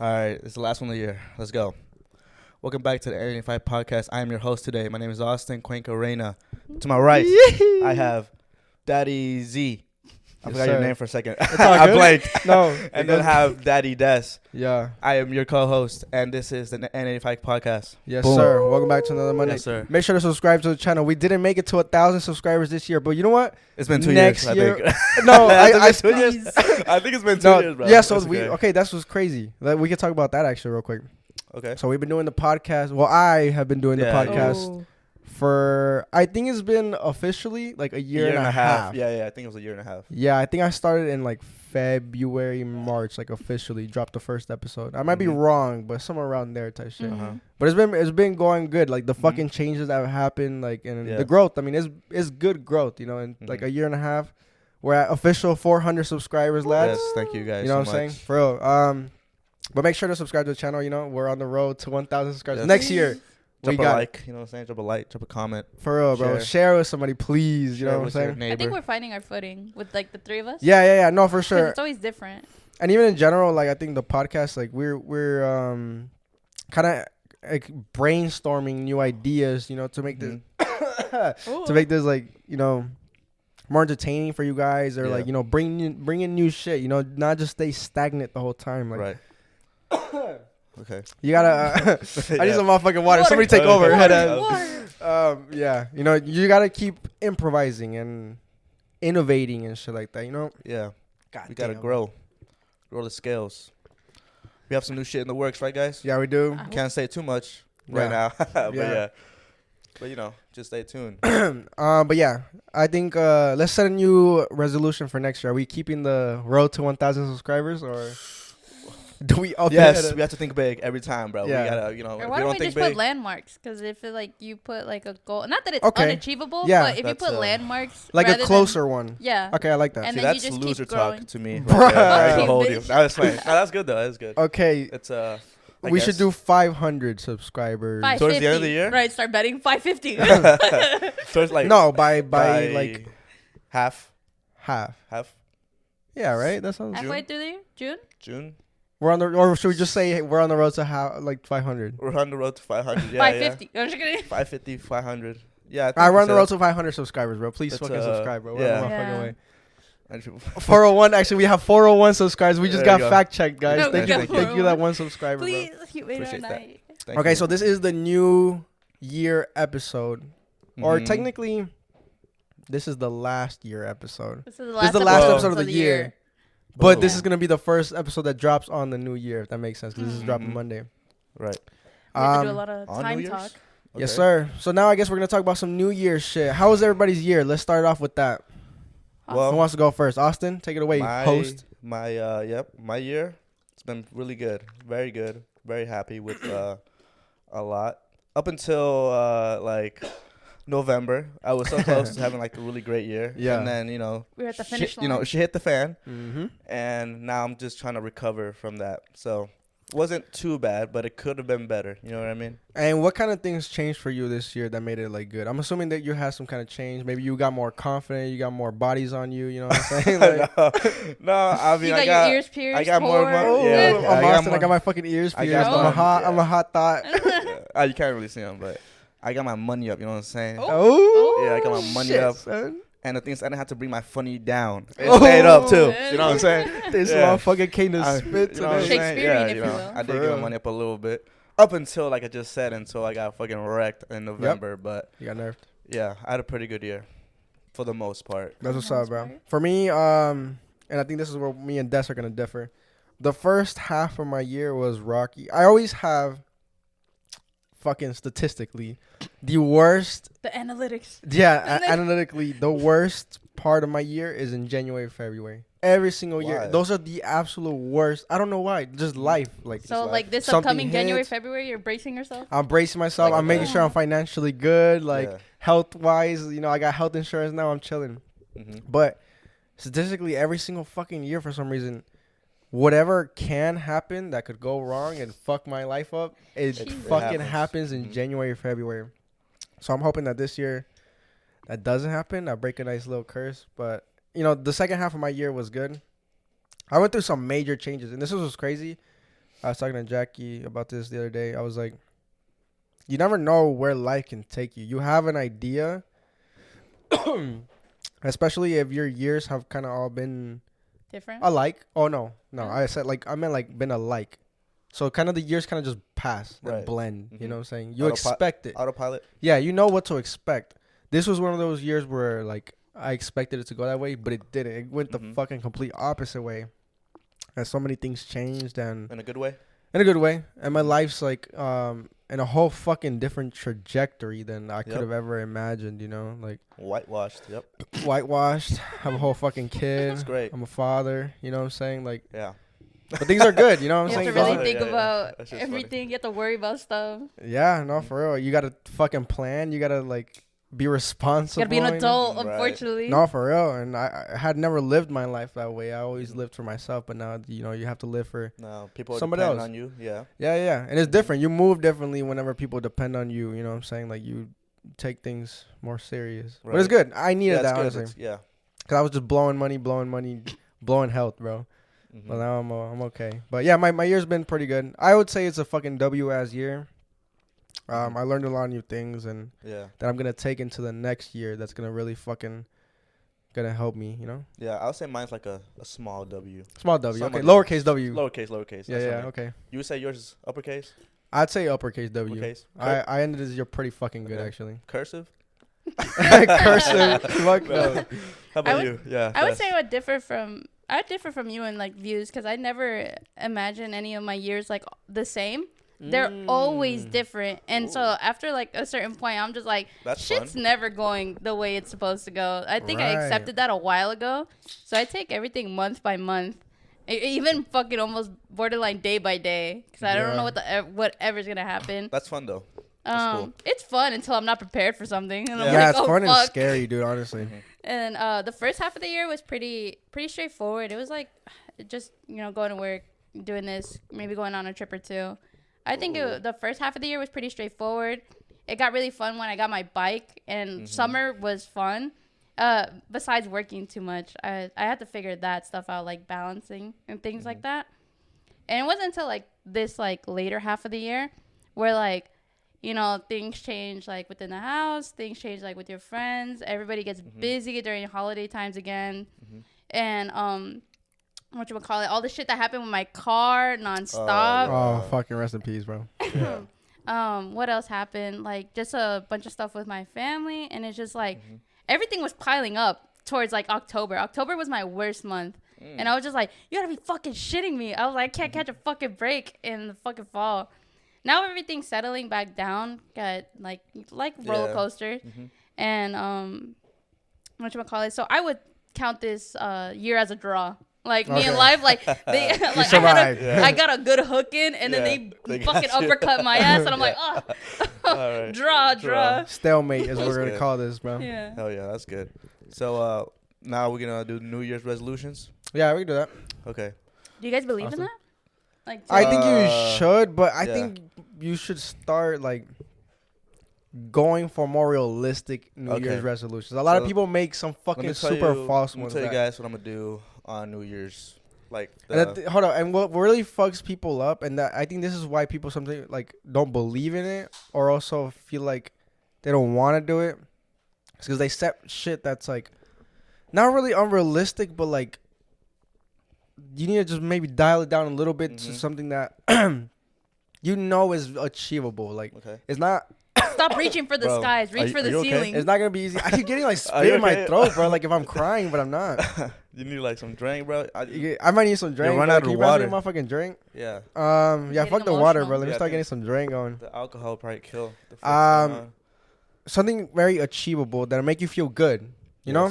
All right, it's the last one of the year. Let's go. Welcome back to the Area 5 podcast. I am your host today. My name is Austin Cuenca Reyna. To my right, I have Daddy Z. I forgot your name for a second. I blanked. No. And then I have Daddy Des. Yeah. I am your co-host, and this is the N85 podcast. Yes, Boom. sir. Welcome back to another Monday. Yes, sir. Make sure to subscribe to the channel. We didn't make it to 1,000 subscribers this year, but you know what? It's been 2 Next years, year, I think. No, I think it's been 2 years, bro. Yeah, so That's that's what's crazy. We can talk about that actually real quick. Okay. So we've been doing the podcast. Well, I have been doing the podcast for, I think it's been officially like a year and a half. Yeah, I think it was a year and a half. Yeah, I think I started in like February, March, like officially dropped the first episode. I might be wrong, but somewhere around there type shit. But it's been going good. Like the fucking changes that have happened, like and the growth. I mean, it's good growth. You know, in like a year and a half, we're at official 400 subscribers, lads. Yes, thank you guys. You know so what I'm much. saying, for real. But make sure to subscribe to the channel. You know, we're on the road to 1,000 subscribers next year. Drop a like, you know what I'm saying? Drop a like, drop a comment. For real, bro. Share with somebody, please. You know what I'm saying? I think we're finding our footing with like the three of us. Yeah. No, for sure. It's always different. And even in general, like I think the podcast, like we're kind of like brainstorming new ideas, you know, to make this to make this like, you know, more entertaining for you guys, or like, you know, bring in new shit, you know, not just stay stagnant the whole time. Like, right. Okay. You gotta. I need some motherfucking water. Somebody take over. Yeah. You know, you gotta keep improvising and innovating and shit like that. You know. Yeah. We gotta grow the scales. We have some new shit in the works, right, guys? Yeah, we do. Can't say too much right now, but But you know, just stay tuned. But yeah, I think let's set a new resolution for next year. Are we keeping the road to 1,000 subscribers, or do we up Yes, we have to think big every time, bro. Yeah. We gotta, you know, Or if why we don't don't we think just big. put landmarks? Because if it, like you put like a goal, not that it's Okay. unachievable, Yeah. but if you put landmarks, like a rather closer one? Yeah. Okay, I like that. And See, then you that's just loser keep growing. talk to me. Bruh. Right there. I ain't Fuck gonna you, hold you. bitch. That was fine. No, that's good though. That's good. Okay, It's we should do 500 subscribers. 550. Towards the end of the year? Right, start betting 550. So it's like No, by like half. half. Yeah, right. That sounds. Halfway through the year? June? We're on the, or should we just say we're on the road to like 500? We're on the road to 500. Yeah, 550. I'm just kidding. 550, 500. Yeah. I run the road to 500 subscribers, bro. Please That's, fucking subscribe, bro. We're yeah. on the fucking way. 401. Actually, we have 401 subscribers. We just There you got go. fact checked, guys. No, Thank you, that one subscriber, Please, bro. you made our Appreciate that. night. Okay, so this is the new year episode, or technically, this is the last year episode. This is the This is the last last episode episode of the year. But this is gonna be the first episode that drops on the new year, if that makes sense. 'Cause this is dropping Monday. Right. We have to do a lot of on time New Year's? talk. Yes, sir. So now I guess we're gonna talk about some New Year's shit. How was everybody's year? Let's start off with that. Well, Who wants to go first? Austin, take it away. Host. My year, it's been really good. Very good. Very happy with a lot. Up until like November, I was so close to having like a really great year. Yeah. And then, you know, We're at the finish line. you know, she hit the fan. Mm-hmm. And now I'm just trying to recover from that. So it wasn't too bad, but it could have been better. You know what I mean? And what kind of things changed for you this year that made it like good? I'm assuming that you had some kind of change. Maybe you got more confident. You got more bodies on you. You know what I'm saying? Like, no, I mean, you I got got your ears pierced. I got more. oh, Yeah, I'm Austin. more. I got my fucking ears I pierced. got I'm more. I'm a hot thought. You can't really see them, but I got my money up. You know what I'm saying? Oh, Yeah, I got my money shit, up. son. And the thing is, I didn't have to bring my funny down. It Oh, stayed up too. man. You know what I'm saying? This Yeah. motherfucker came to I- spit you know what I'm today. saying? Shakespearean, Yeah, if you will. I For did get real. my money up a little bit. Up until, like I just said, until I got fucking wrecked in November. But You got nerfed. yeah, I had a pretty good year for the most part. That's what's That's up, bro. right. For me, and I think this is where me and Des are gonna differ. The first half of my year was rocky. I always have, fucking statistically, the worst. The analytics. Yeah, analytically, the worst part of my year is in January, February. Every single year. Why? Those are the absolute worst. I don't know why. Just life. Like, So like this Something upcoming January, hits. February, you're bracing yourself. I'm bracing myself. Like, I'm making sure I'm financially good. Like, Yeah. health wise, you know, I got health insurance now. I'm chilling. But statistically, every single fucking year, for some reason, whatever can happen that could go wrong and fuck my life up, it Jesus. fucking happens. happens in January, February. So I'm hoping that this year that doesn't happen. I break a nice little curse. But, you know, the second half of my year was good. I went through some major changes, and this was crazy. I was talking to Jackie about this the other day. I was like, you never know where life can take you. You have an idea, especially if your years have kind of all been different. alike. Oh no, Yeah. I meant like been alike. So kind of the years kind of just pass and Right. blend. Mhm. You know what I'm saying? You expect it. Autopilot. Yeah, you know what to expect. This was one of those years where like I expected it to go that way, but it didn't. It went the fucking complete opposite way. And so many things changed, and In a good way. in a good way. And my life's like in a whole fucking different trajectory than I could Yep. have ever imagined, you know? Like Whitewashed. Yep. whitewashed. I'm a whole fucking kid. That's great. I'm a father, you know what I'm saying? Like Yeah. but things are good, you know what I'm You have saying? to really Funny. think Yeah, yeah. about That shit's funny. everything. You have to worry about stuff. Yeah, no, for real. You gotta fucking plan. You gotta like be responsible. You gotta be an you know? adult, Right. unfortunately. No, for real. And I had never lived my life that way. I always lived for myself, but now you know you have to live for No, people Somebody depend else. on you. Yeah. yeah. And it's different. You move differently whenever people depend on you. You know what I'm saying? Like you take things more serious. But it's Right. good. I needed Yeah, that it's good. honestly, Yeah. because I was just blowing money, blowing health, bro. Mhm. But now I'm okay. But yeah, my year's been pretty good. I would say it's a fucking W-ass year. I learned a lot of new things and Yeah. that I'm gonna take into the next year. That's gonna really fucking gonna help me. You know, Yeah. I would say mine's like a small W. small W. Some Okay, of lowercase W. Lowercase. Yeah, That's yeah. what I- Okay. You would say yours is uppercase? I'd say uppercase W. Uppercase? I ended this year pretty fucking good Okay. actually. Cursive? Cursive. Fuck no. How about would- you? Yeah. I would that's- say I differ from you in like views because I never imagine any of my years like the same. They're always different, and so after like a certain point, I'm just like, That's shit's fun. never going the way it's supposed to go. I think I Right. accepted that a while ago, so I take everything month by month, even fucking almost borderline day by day, because I don't know whatever's gonna happen. That's fun though. That's cool. It's fun until I'm not prepared for something, and I'm Yeah, like, it's oh, fun and fuck. scary, dude. Honestly. And the first half of the year was pretty straightforward. It was like just going to work, doing this, maybe going on a trip or two. I think the first half of the year was pretty straightforward. It got really fun when I got my bike, and summer was fun. Besides working too much, I had to figure that stuff out, like balancing and things like that. And it wasn't until like this like later half of the year where like things change like within the house, things change like with your friends. Everybody gets busy during holiday times again. And whatchamacallit, all the shit that happened with my car nonstop. Oh, fucking rest in peace, bro. Yeah. What else happened? Like just a bunch of stuff with my family, and it's just like everything was piling up towards like October. October was my worst month. And I was just like, you gotta be fucking shitting me. I was like, I can't catch a fucking break in the fucking fall. Now everything's settling back down, got like roller coasters, and whatchamacallit. So I would count this year as a draw. Like me and life, like they, like survived. I got a good hook in, and then They they got fucking you. uppercut my ass, and I'm like, oh, Alright. draw. Stalemate is what we're gonna good. call this, bro. Yeah. Hell yeah, that's good. So now we're gonna do New Year's resolutions. Yeah, we can do that. Okay. Do you guys believe in Awesome. that? Like, I think you Uh, should, but I yeah. think you should start like going for more realistic New Okay. Year's resolutions. A lot of So, people make some fucking super false Let me ones. tell you that- guys what I'm gonna do on New Year's. Like, And hold on, and what really fucks people up, and that I think this is why people sometimes like don't believe in it, or also feel like they don't want to do it, it's because they set shit that's like not really unrealistic, but like you need to just maybe dial it down a little bit to something that is achievable. Like okay. it's not. stop reaching for the Bro, skies, reach are for you the okay? ceiling. It's not gonna be easy. I keep getting like Are spit you in my okay? throat, bro. Like if I'm crying, but I'm not. You need like some drink, bro. I might need some drink. run bro. out Can of you pass me water. a motherfucking drink? Yeah. Yeah, Getting fuck the water, emotional. bro. Let me Yeah, I start think- getting some drink going. The alcohol probably kill. The Something very achievable that'll make you feel good. You know,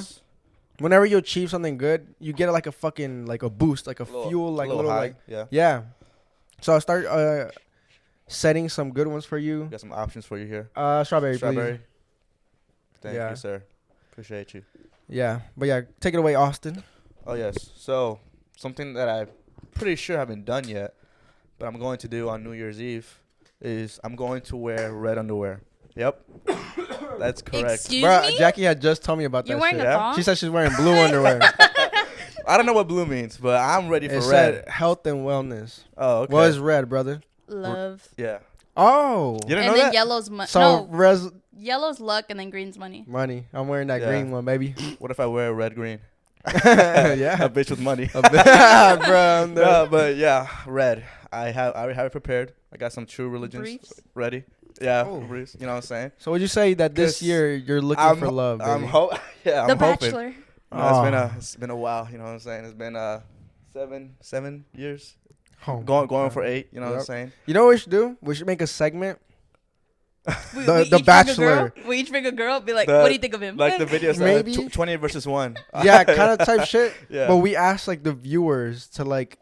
whenever you achieve something good, you get like a fucking like a boost, like a fuel, like a little high. like Yeah. yeah. So I'll start setting some good ones for you. Got some options for you here. Strawberry, Strawberry. please. Thank Yeah. you, sir. Appreciate you. Yeah, but yeah, take it away, Austin. Oh yes. So something that I'm pretty sure haven't done yet, but I'm going to do on New Year's Eve is I'm going to wear red underwear. Yep. That's correct. Excuse Bro, me? Jackie had just told me about You're that wearing shit. a Yeah? thong? She said she's wearing blue underwear. I don't know what blue means, but I'm ready for It red. said health and wellness. Oh, okay. What is red, brother? Love. Yeah. Oh. You didn't And know then that? yellow's money. So No, yellow's luck, and then green's money. money. I'm wearing that Yeah. green one, baby. What if I wear red green? Yeah. A bitch with money. Bro, I'm the- No, but yeah, red. I already have it prepared. I got some true religions Briefs. ready. Yeah, Oh. briefs. You know what I'm saying? So would you say that this 'Cause year you're looking I'm for ho- love, baby? I'm yeah, The I'm hoping. Bachelor. No, it's been a while. You know what I'm saying? It's been 7 years. Oh, Going for 8. You know what I'm Yep. saying? You know what we should do? We should make a segment. We The each bring a Bachelor. girl. We each bring a girl. Be like, The- what do you think of him? Like the videos, Maybe. 20 versus 1. Yeah, kind of type shit. Yeah. But we ask like the viewers to like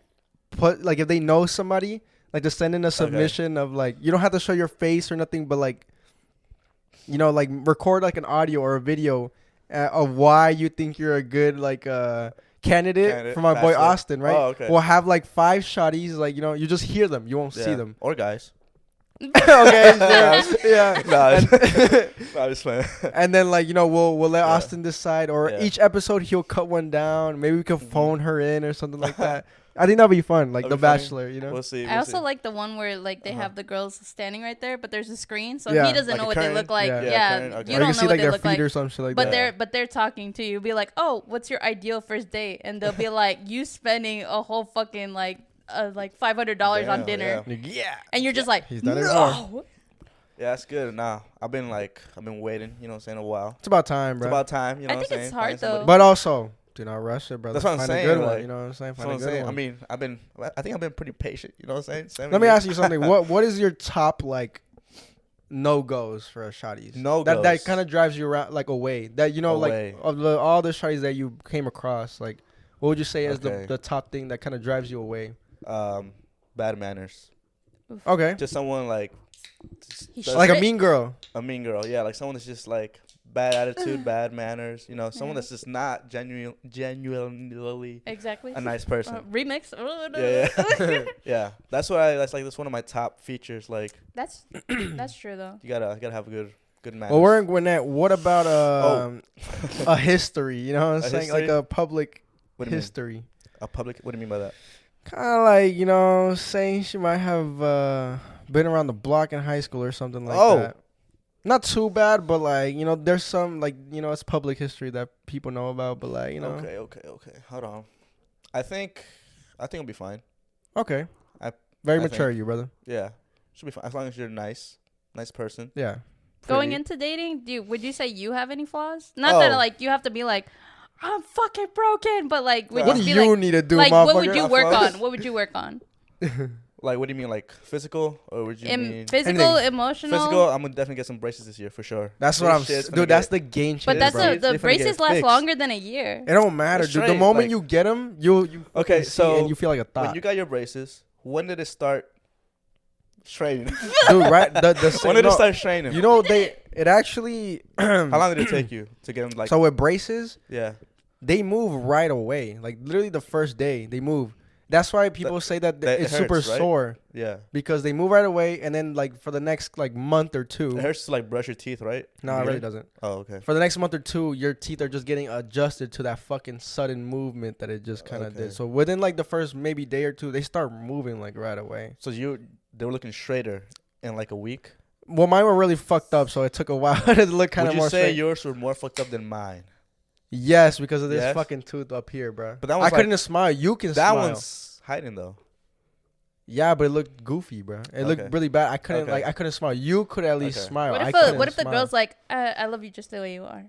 put like if they know somebody, like to send in a submission of like you don't have to show your face or nothing, but like you know like record like an audio or a video of why you think you're a good like candidate for my boy Bachelor. Austin, right? Oh, okay. We'll have like 5 shotties, like you know you just hear them, you won't see Yeah. them. Or guys. Okay, yeah. Nah, And- nah, I'm just playing. And then like you know we'll let Yeah. Austin decide, or Yeah. each episode he'll cut one down. Maybe we could phone her in or something like that. I think that'd be fun, like That'd The be funny. Bachelor, you know. We'll see. I we'll also see. like the one where like they Uh-huh. have the girls standing right there, but there's a screen, so Yeah. he doesn't Like know a what they curtain? look like. Yeah. Yeah, Yeah, curtain, okay. you Or don't you can know see what like they their look feet like. or some shit like But that. they're talking to you. Be like, oh, what's your ideal first date? And they'll be like, you spending a whole fucking like $500 on Damn, dinner, yeah. Yeah. and you're just like, He's done it no. Yeah, that's good. Nah, I've been waiting, you know what I'm saying, a while. It's about time, It's bro. about time, you know I what I'm think saying? it's hard, Find somebody. though. But also, do not rush it, brother. That's what I'm Find saying, a good like, one, you know what I'm saying? That's Find what a I'm good saying. one. I think I've been pretty patient, you know what I'm saying? Let me ask you something. What is your top like no goes for a shotties? No-goes. That kind of drives you around like away. That you know Away. like of all the shotties that you came across, like what would you say is Okay. the top thing that kind of drives you away? Bad manners. Okay. Just someone like He does- Like a Straight- mean girl. a mean girl. Yeah, like someone that's just like bad attitude, bad manners. You know, someone Yeah. that's just not genuinely Exactly. a nice person. Remix. Oh, no. Yeah, yeah. That's one of my top features. Like That's true though. you gotta have a good manners. Well, we're in Gwinnett. What about Oh. a history? You know what I'm A saying? Like history? a public What do you mean? history. A public. What do you mean by that? Kind of like, you know, saying she might have been around the block in high school or something like Oh. that. Not too bad, but like, you know, there's some like, you know, it's public history that people know about, but like, you know. Okay. Hold on. I think it'll be fine. Okay. I Very I mature, think- you brother. Yeah, should be fine as long as you're nice person. Yeah. Going pretty. into dating, would you say you have any flaws? Not that Oh. like you have to be like, I'm fucking broken, but like, would What What you do be you like, need to do, like motherfucker? what would you work Flaws? on? What would you work on? Like, what do you mean, like physical, or would you mean Physical, Anything. emotional. physical? I'm gonna definitely get some braces this year for sure. That's what This I'm shit's saying. gonna Dude, that's get- the game changer. But that's bro. the They finna braces get last fixed. longer than a year. It don't matter, It's dude. The straight, moment like- you get them, you Okay, fucking see so and you feel like a thought. when you got your braces, when did it start training? Dude, right? The When did no, it start training? You know, it actually How long did it take you to get them? Like, so with braces, yeah, they move right away. Like literally the first day they move. That's why people say that that it's it super hurts, right? sore yeah. because they move right away, and then like for the next like month or two. It hurts to like brush your teeth, right? No, it really doesn't. Oh, okay. For the next month or two, your teeth are just getting adjusted to that fucking sudden movement that it just kind of Okay. did. So within like the first maybe day or two, they start moving like right away. So they were looking straighter in like a week. Well, mine were really fucked up, so it took a while to look kind Would of you more say straight. yours were more fucked up than mine? Yes, because of this Yes? fucking tooth up here, bro. But that I one's couldn't like- smile. You can That smile. one's hiding though. Yeah, but it looked goofy, bro. It Okay. looked really bad. I couldn't Okay. like I couldn't smile. You could at least Okay. smile. What I if couldn't the smile. girl's like, I love you just the way you are?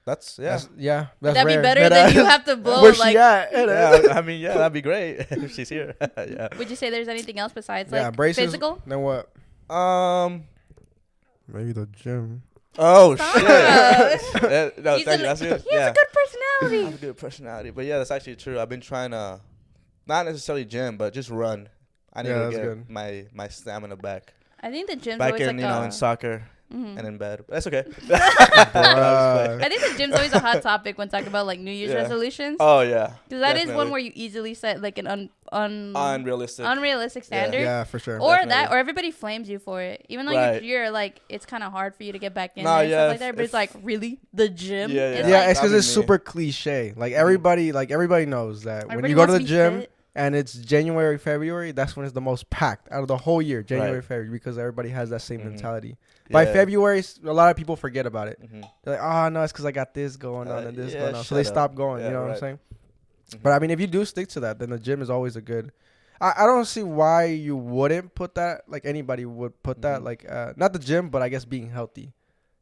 That's yeah. That's, yeah, Would that's that be rare. better than you have to blow Where's like? she at? Yeah, I mean, yeah, that'd be great if she's here. Yeah. Would you say there's anything else besides Yeah, like braces. physical? Then what? Maybe the gym. Oh Stop. shit. No, He's thank you. a- That's good. He has Yeah, a good I personality. have a good personality. But yeah, that's actually true. I've been trying to, not necessarily gym, but just run. I need Yeah, to that's get good. my stamina back. I think the gym's Back always in like in soccer. and in bed. That's okay. I think the gym's always a hot topic when talking about like New Year's resolutions. Oh yeah, because that is one where you easily set like an unrealistic standard. Yeah, for sure. Or that, or everybody flames you for it, even though you're like it's kind of hard for you to get back in there and stuff like that. But it's like really the gym. Yeah, it's because it's super cliche. Like everybody knows that when you go to the gym. And it's January, February. That's when it's the most packed out of the whole year. January, February, because everybody has that same mentality. By February, a lot of people forget about it. They're like, "Oh no, it's because I got this going on and this going on," so they stop going. You know what I'm saying? But I mean, if you do stick to that, then the gym is always a good. I don't see why you wouldn't put that. Like anybody would put that. Like not the gym, but I guess being healthy.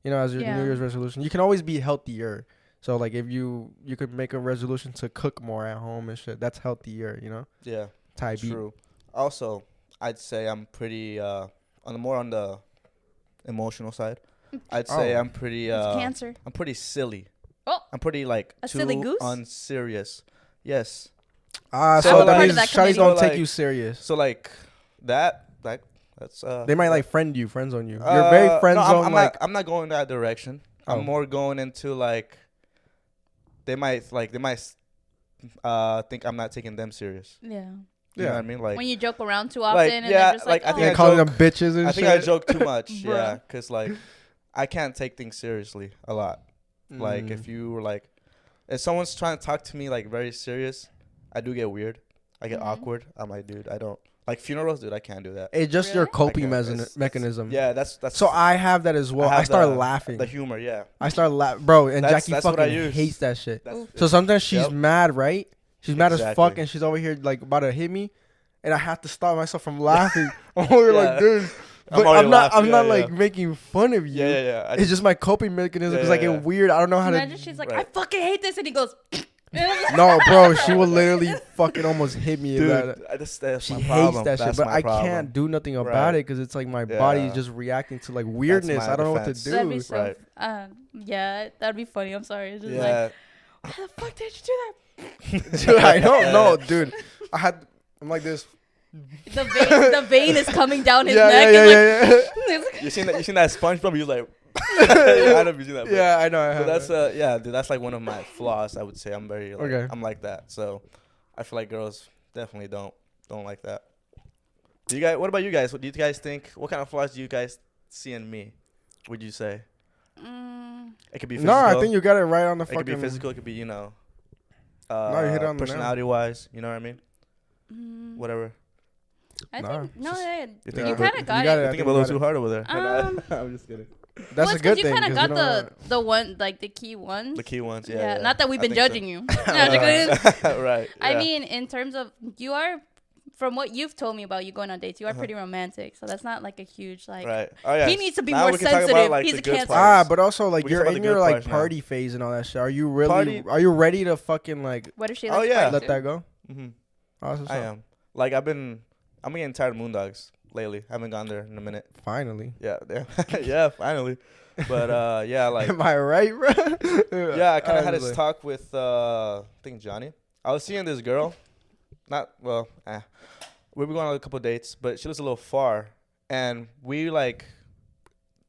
You know, as your New Year's resolution, you can always be healthier. So like if you could make a resolution to cook more at home and shit, that's healthier, you know? Yeah. True. Also, I'd say I'm pretty on the emotional side. I'd say I'm pretty cancer. I'm pretty silly. Oh. I'm pretty like a silly goose? Unserious. Yes. So that means shawties don't take you serious. So like that's they might like friend zone you. You're very friend zone. I'm not going that direction. I'm more going into like they might think I'm not taking them serious. Yeah. You know what I mean? Like when you joke around too often, and they're just like, I think calling them bitches and shit. I think I joke too much. Yeah, because like I can't take things seriously a lot. Like if you were like, if someone's trying to talk to me like very serious, I do get weird. I get awkward. I'm like, dude, I don't like funerals, dude. I can't do that. It's just your coping mechanism. Yeah, that's. So I have that as well. I start laughing. The humor, yeah. I start laughing, bro. And Jackie fucking hates that shit. So sometimes she's mad, right? She's mad as fuck, and she's over here like about to hit me, and I have to stop myself from laughing. I'm over like, dude. But I'm not like making fun of you. Yeah. It's just my coping memechanism because I get weird. I don't know how to. Imagine she's like, I fucking hate this, and he goes. No, bro, she will literally fucking almost hit me. Dude, she hates that shit, but I can't do nothing about it because it's like my body is just reacting to like weirdness. I don't know what to do. That'd be so, yeah, that'd be funny. I'm sorry. It's just like, why the fuck did you do that? Dude, I don't know, dude. I'm like this. The vein is coming down his neck. Yeah. You seen that SpongeBob? You're like. I don't seen that. Yeah, I know. I have. That's dude. That's like one of my flaws. I would say I'm very I'm like that. So I feel like girls definitely don't like that. Do you guys? What about you guys? What do you guys think? What kind of flaws do you guys see in me? Would you say? It could be physical. No, I think you got it right on the fucking. It could be physical. It could be you hit it on personality wise. You know what I mean? Whatever. I think you kind of got it. You're thinking a little too hard over there. I'm just kidding. That's a good thing. You kind of got the one, like the key ones. The key ones, yeah. Not that we've been judging you. Right. I mean, in terms of you are, from what you've told me about you going on dates, you are pretty romantic. So that's not like a huge like. Right. Oh yeah. He needs to be more sensitive. He's a cancer. But also like you're in your like party phase and all that shit. Are you really? Are you ready to fucking like? What if she? Let that go. Awesome. I am. Like I'm getting tired of Moondogs lately. I haven't gone there in a minute. Finally. Yeah. Yeah, finally. But yeah, like am I right, bro? Yeah, I kind of had this talk with I think Johnny. I was seeing this girl. We were going on a couple of dates, but she was a little far, and we like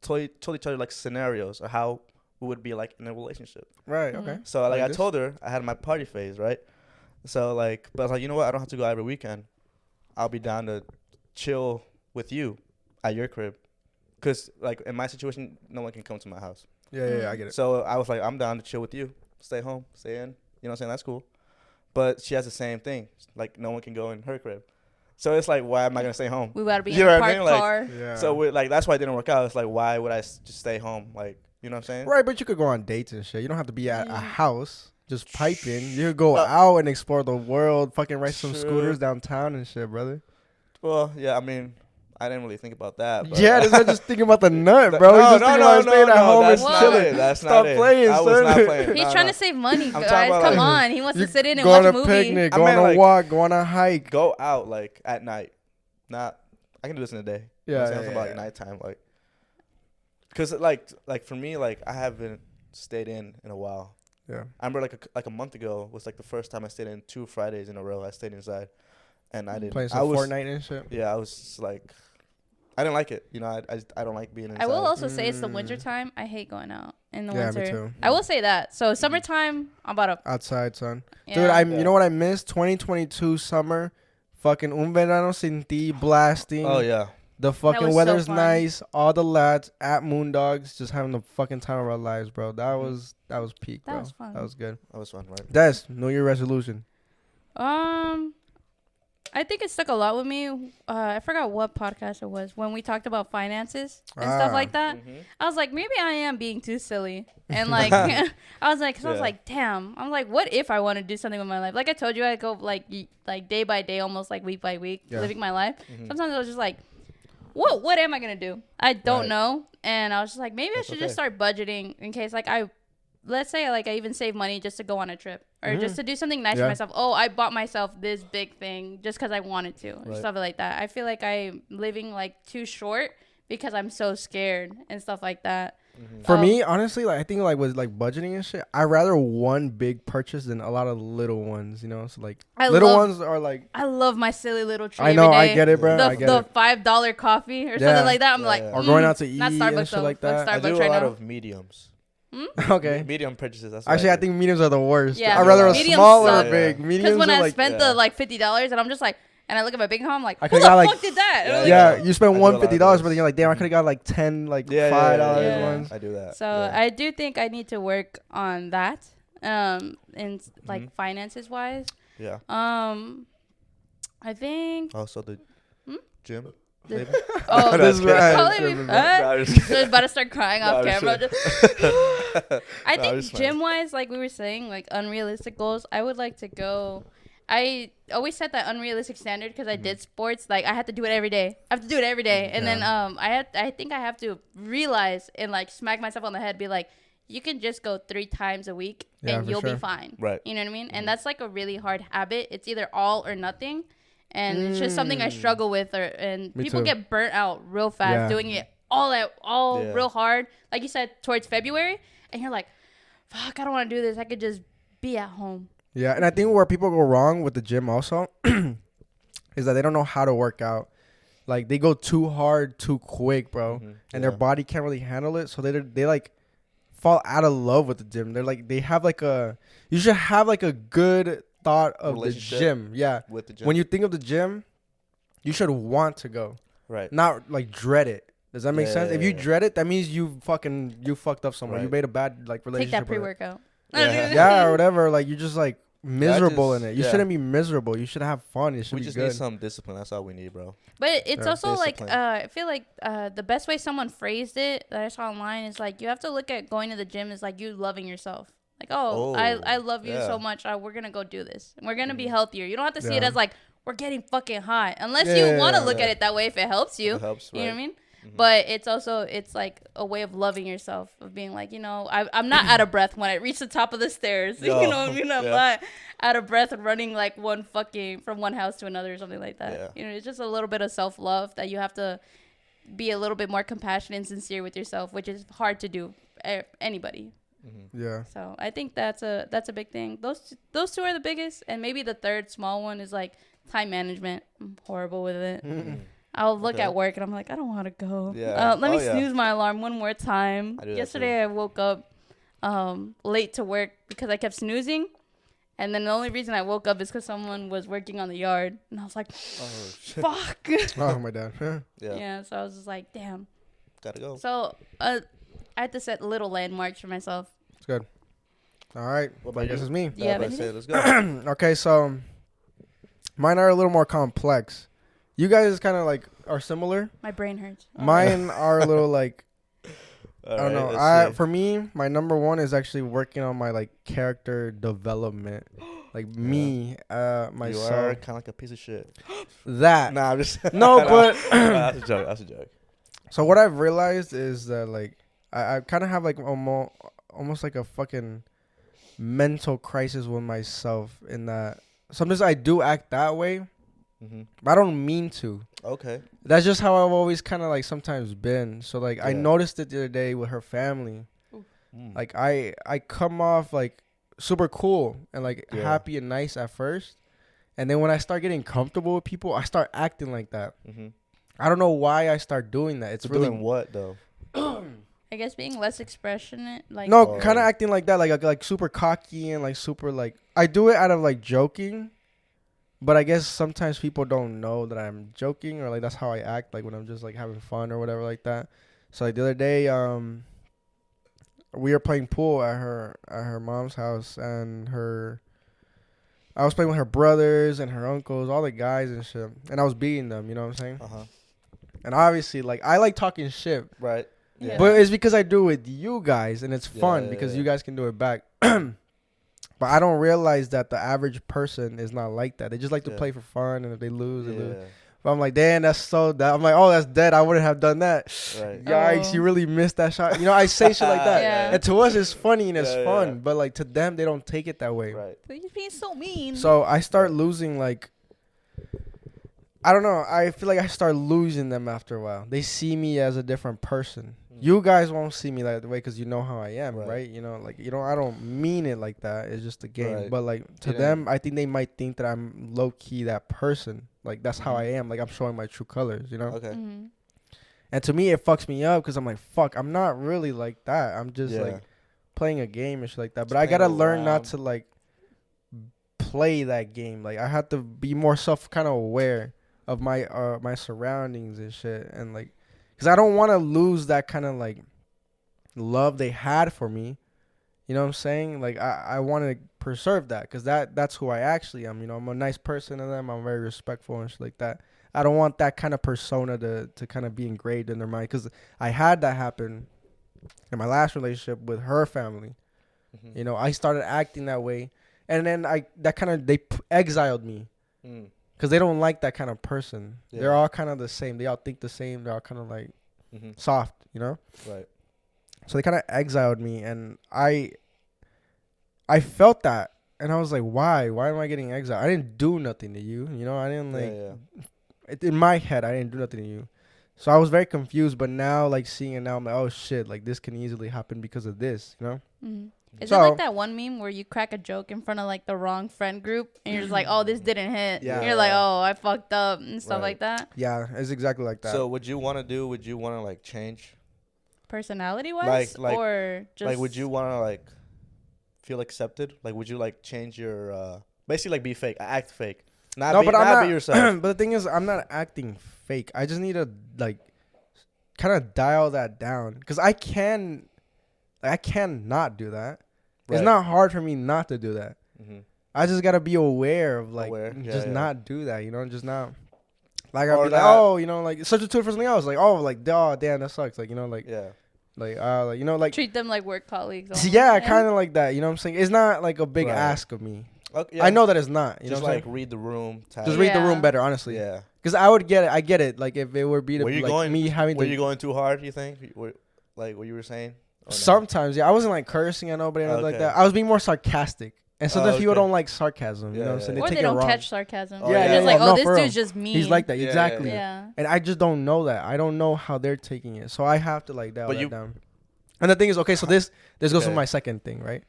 told each other like scenarios of how we would be like in a relationship. Right. Okay. So like I told her I had my party phase, right? So like, but I was like, you know what? I don't have to go every weekend. I'll be down to chill with you at your crib. Because, like, in my situation, no one can come to my house. Yeah, I get it. So I was like, I'm down to chill with you. Stay home. Stay in. You know what I'm saying? That's cool. But she has the same thing. Like, no one can go in her crib. So it's like, why am I going to stay home? We got to be in a parked car. Like, so, that's why it didn't work out. It's like, why would I just stay home? Like, you know what I'm saying? Right, but you could go on dates and shit. You don't have to be at a house. Just piping. You could go out and explore the world. Fucking ride some scooters downtown and shit, brother. Well, yeah, I mean, I didn't really think about that. But yeah, this is just thinking about the nut, bro. He's just thinking about staying at home and chilling. That's Stop not playing, I was not playing. He's trying to save money, guys. Come on. He wants to sit in and go watch on a movie. Picnic, go on a walk, go on a hike. Go out, like, at night. I can do this in the day. Yeah, I'm talking about like nighttime, like. Because, like for me, like, I haven't stayed in a while. Yeah. I remember, like a month ago was, like, the first time I stayed in 2 Fridays in a row. I stayed inside. And I didn't. Playing some Fortnite and shit? Yeah, I was like, I didn't like it. You know, I don't like being inside. I will also say it's the winter time. I hate going out in the winter. Me too. I will say that. So summertime, I'm about to outside, son. Yeah. Dude, you know what I missed? 2022 summer, fucking Un Verano Sin Ti blasting. Oh yeah. The fucking was weather's so fun. nice. All the lads at Moondogs just having the fucking time of our lives, bro. That was peak, bro. That was fun. That was good. That was fun, right? Des, New Year resolution. I think it stuck a lot with me. I forgot what podcast it was when we talked about finances and stuff like that. Mm-hmm. I was like, maybe I am being too silly, and like, I was like, damn. I'm like, what if I want to do something with my life? Like I told you, I go like day by day, almost like week by week, living my life. Mm-hmm. Sometimes I was just like, what am I gonna do? I don't know, and I was just like, maybe I should just start budgeting in case like let's say like I even save money just to go on a trip or just to do something nice for myself. Oh, I bought myself this big thing just because I wanted to or stuff like that. I feel like I'm living like too short because I'm so scared and stuff like that. Mm-hmm. For me, honestly, like I think like with like budgeting and shit, I rather one big purchase than a lot of little ones. You know, so like ones are like. I love my silly little treat. I know, every day. I get it, bro. The $5 coffee or something like that. I'm like, or going out to eat not Starbucks and shit like that. I do a lot of mediums. Okay. Medium purchases. That's actually, I think mediums are the worst. Yeah, I'd rather a mediums small or suck. big. Mediums because when are I like, spent the like $50 and I'm just like, and I look at my bank account, I'm like, who the fuck did that? Yeah, you spent $150, but then those. you're like, damn, I could have got like 10, like $5 Yeah. ones. I do that. So I do think I need to work on that, in like finances wise. Yeah. I think. Also the gym. Maybe? Oh, This this right. probably be fun. So I'm about to start crying off camera. I think gym wise, like we were saying, like unrealistic goals. I would like to go. I always set that unrealistic standard because I did sports. Like I had to do it every day. I have to do it every day, and then I think I have to realize and like smack myself on the head, be like, you can just go 3 times a week and you'll be fine. Right. You know what I mean? And that's like a really hard habit. It's either all or nothing. And it's just something I struggle with, and people get burnt out real fast doing it all real hard. Like you said, towards February, and you're like, fuck, I don't want to do this. I could just be at home. Yeah, and I think where people go wrong with the gym also is that they don't know how to work out. Like they go too hard, too quick, bro, and their body can't really handle it. So they like fall out of love with the gym. They're like you should have like a good thought of the gym. Yeah, with the gym. When you think of the gym, you should want to go. Right. Not like dread it. Does that make sense? If you dread it, that means you fucked up somewhere. You made a bad like relationship. Take that pre-workout. Yeah, or whatever. Like you're just like miserable in it. You shouldn't be miserable. You should have fun. It should be good. We just need some discipline. That's all we need, bro. But it's also discipline. Like I feel like the best way someone phrased it that I saw online is like you have to look at going to the gym as like you loving yourself. Like, I love you so much. We're going to go do this. We're going to be healthier. You don't have to see it as like, we're getting fucking hot. Unless you want to look at it that way if it helps you. You know what I mean? But it's like a way of loving yourself, of being like, you know, I'm not out of breath when I reach the top of the stairs. You know what I mean? I'm not out of breath and running like from one house to another or something like that. Yeah. You know, it's just a little bit of self-love that you have to be a little bit more compassionate and sincere with yourself, which is hard to do. Anybody. Yeah. So I think that's a big thing. Those 2 are the biggest, and maybe the third small one is like time management. I'm horrible with it. I'll look at work and I'm like, I don't want to go. Yeah. Let me snooze my alarm one more time. Yesterday I woke up late to work because I kept snoozing, and then the only reason I woke up is because someone was working on the yard, and I was like, fuck. Oh my God. Yeah. So I was just like, damn. Gotta go. So I had to set little landmarks for myself. It's good. All right. Well, I guess it's me. Yeah. Let's go. Okay, so mine are a little more complex. You guys kind of like are similar. My brain hurts. Mine are a little like I don't know. For me, my number 1 is actually working on my like character development. Like me, myself. You are kind of like a piece of shit. That. Nah, I'm just no, but that's a joke. So what I've realized is that like I kind of have like almost like a fucking mental crisis with myself in that sometimes I do act that way, but I don't mean to. Okay. That's just how I've always kind of like sometimes been. So like I noticed it the other day with her family. Like I come off like super cool and like happy and nice at first, and then when I start getting comfortable with people, I start acting like that. I don't know why I start doing that. It's But really doing what though? I guess being less expressionate, like no, kind of acting like that, like super cocky and like super like. I do it out of like joking, but I guess sometimes people don't know that I'm joking or like that's how I act, like when I'm just like having fun or whatever like that. So like the other day, we were playing pool at her mom's house, and I was playing with her brothers and her uncles, all the guys and shit, and I was beating them. You know what I'm saying? And obviously, like I like talking shit, Right. Yeah. but it's because I do it with you guys, and it's fun because you guys can do it back. But I don't realize that the average person is not like that. They just like to play for fun, and if they lose, they lose. But I'm like, damn, that's so dead. I'm like, oh, that's dead. I wouldn't have done that. Right. Yikes, you really missed that shot. You know, I say shit like that. Yeah. And to us, it's funny and it's fun. But like to them, they don't take it that way. Right. But you're being so mean. So I start losing, like, I don't know. I feel like I start losing them after a while. They see me as a different person. You guys won't see me that way because you know how I am, right? You know, like, I don't mean it like that. It's just a game. Right. But like to them, I think they might think that I'm low key that person. Like that's how I am. Like I'm showing my true colors, you know? Okay. And to me, it fucks me up because I'm like, fuck, I'm not really like that. I'm just like playing a game and shit like that. But Just I gotta playing learn not around. to like play that game. Like I have to be more kind of aware of my surroundings and shit, and like, cause I don't want to lose that kind of like love they had for me. You know what I'm saying? Like I want to preserve that because that's who I actually am. You know, I'm a nice person to them. I'm very respectful and shit like that. I don't want that kind of persona to kind of be engraved in their mind because I had that happen in my last relationship with her family. You know, I started acting that way, and then they exiled me because they don't like that kind of person. They're all kind of the same. They all think the same. They're all kind of like soft, you know? Right. So they kind of exiled me, and I felt that, and I was like, why? Why am I getting exiled? I didn't do nothing to you, you know? I didn't in my head, I didn't do nothing to you. So I was very confused, but now, like, seeing it now, I'm like, oh, shit, like, this can easily happen because of this, you know? Is it like that one meme where you crack a joke in front of, like, the wrong friend group, and you're just like, oh, this didn't hit. Yeah. You're like, oh, I fucked up and stuff like that? Yeah, it's exactly like that. So would you want to like change? Personality-wise? Like, or just... Like, would you want to, like, feel accepted? Like, would you, like, change your, basically, like, be fake, act fake? Not no, be, but I'm not not be yourself. But the thing is, I'm not acting fake. I just need to, like, kind of dial that down. Because I can not do that. Right. It's not hard for me not to do that. I just got to be aware of, like, not do that, you know? Just not. Like, I'll be like, oh, you know, like, substitute for something else. Like, oh, like, oh, damn, that sucks. Like, you know, like, like, you know, like. Treat them like work colleagues. Yeah, kind of like that. You know what I'm saying? It's not, like, a big ask of me. Okay, I know that it's not. You just know what like read the room. Just read the room better, honestly. Yeah. Because I would get it. I get it. Like, if it were be Were you like going, me having were to. you going too hard, you think? Like what you were saying? No? Sometimes, yeah. I wasn't, like, cursing at nobody or anything like that. I was being more sarcastic. And sometimes people don't like sarcasm. You know what I'm saying? Or they don't catch sarcasm. Yeah, They're just like, oh, this dude's just mean. He's like that. Exactly. Yeah. And I just don't know that. I don't know how they're taking it. So I have to, like, dial that down. And the thing is, okay, so this goes to my second thing, right?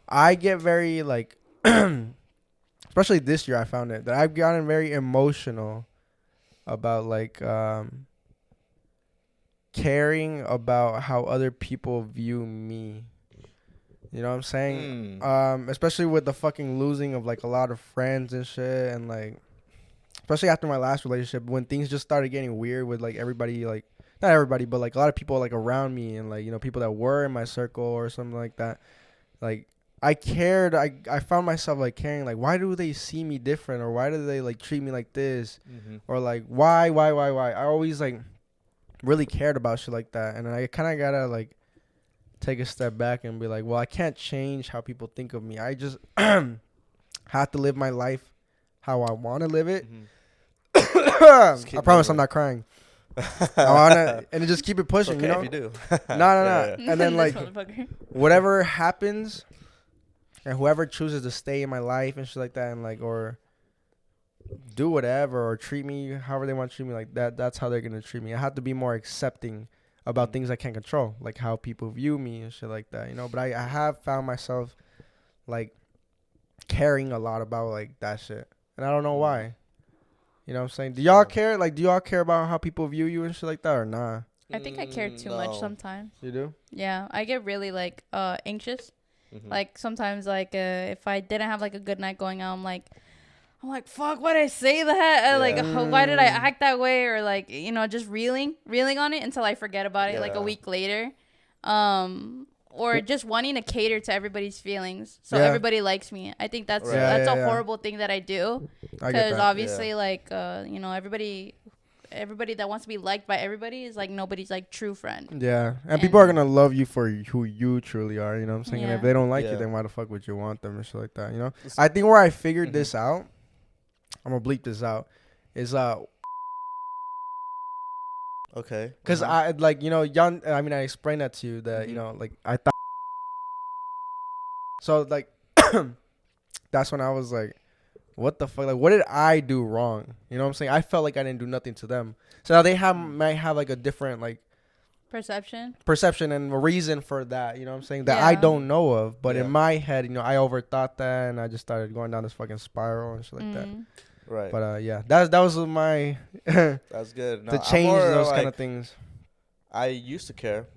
I get very, like, especially this year I found it, that I've gotten very emotional about, like, caring about how other people view me. You know what I'm saying? Especially with the fucking losing of, like, a lot of friends and shit, and, like, especially after my last relationship, when things just started getting weird with, like, everybody, like, not everybody, but, like, a lot of people, like, around me, and, like, you know, people that were in my circle or something like that. Like, I cared. I found myself, like, caring, like, why do they see me different, or why do they, like, treat me like this, or, like, why? I always, like, really cared about shit like that, and I kind of gotta, like, take a step back and be like, well, I can't change how people think of me. I just have to live my life how I want to live it. I promise I'm not crying. And just keep it pushing, okay, you know? If you do. No. And then, like, whatever happens, and whoever chooses to stay in my life and shit like that, and, like, or do whatever, or treat me however they want to treat me, like that, that's how they're going to treat me. I have to be more accepting about things I can't control, like how people view me and shit like that, you know? But I have found myself, like, caring a lot about, like, that shit. And I don't know why. You know what I'm saying? Do y'all care? Like, do y'all care about how people view you and shit like that, or nah? I think I care too much sometimes. You do? Yeah, I get really like anxious. Like sometimes like if I didn't have like a good night going out, I'm like, fuck, why did I say that? Like, why did I act that way? Or like, you know, just reeling on it until I forget about it like a week later. Or just wanting to cater to everybody's feelings so everybody likes me. I think that's a horrible thing that I do, because obviously like you know, everybody that wants to be liked by everybody is like nobody's like true friend. Yeah, and people are gonna love you for who you truly are. You know what I'm saying? Yeah. And if they don't like you, then why the fuck would you want them and shit like that? You know? I think where I figured this out, I'm gonna bleep this out, is okay, because I like, you know, young. I mean, I explained that to you that you know, like I thought. So like, that's when I was like, what the fuck? Like, what did I do wrong? You know what I'm saying? I felt like I didn't do nothing to them. So now they might have like a different like perception and a reason for that. You know what I'm saying? That I don't know of. But in my head, you know, I overthought that and I just started going down this fucking spiral and shit like that. Right. But yeah, that was my. That's good. No, to change those kind of things. I used to care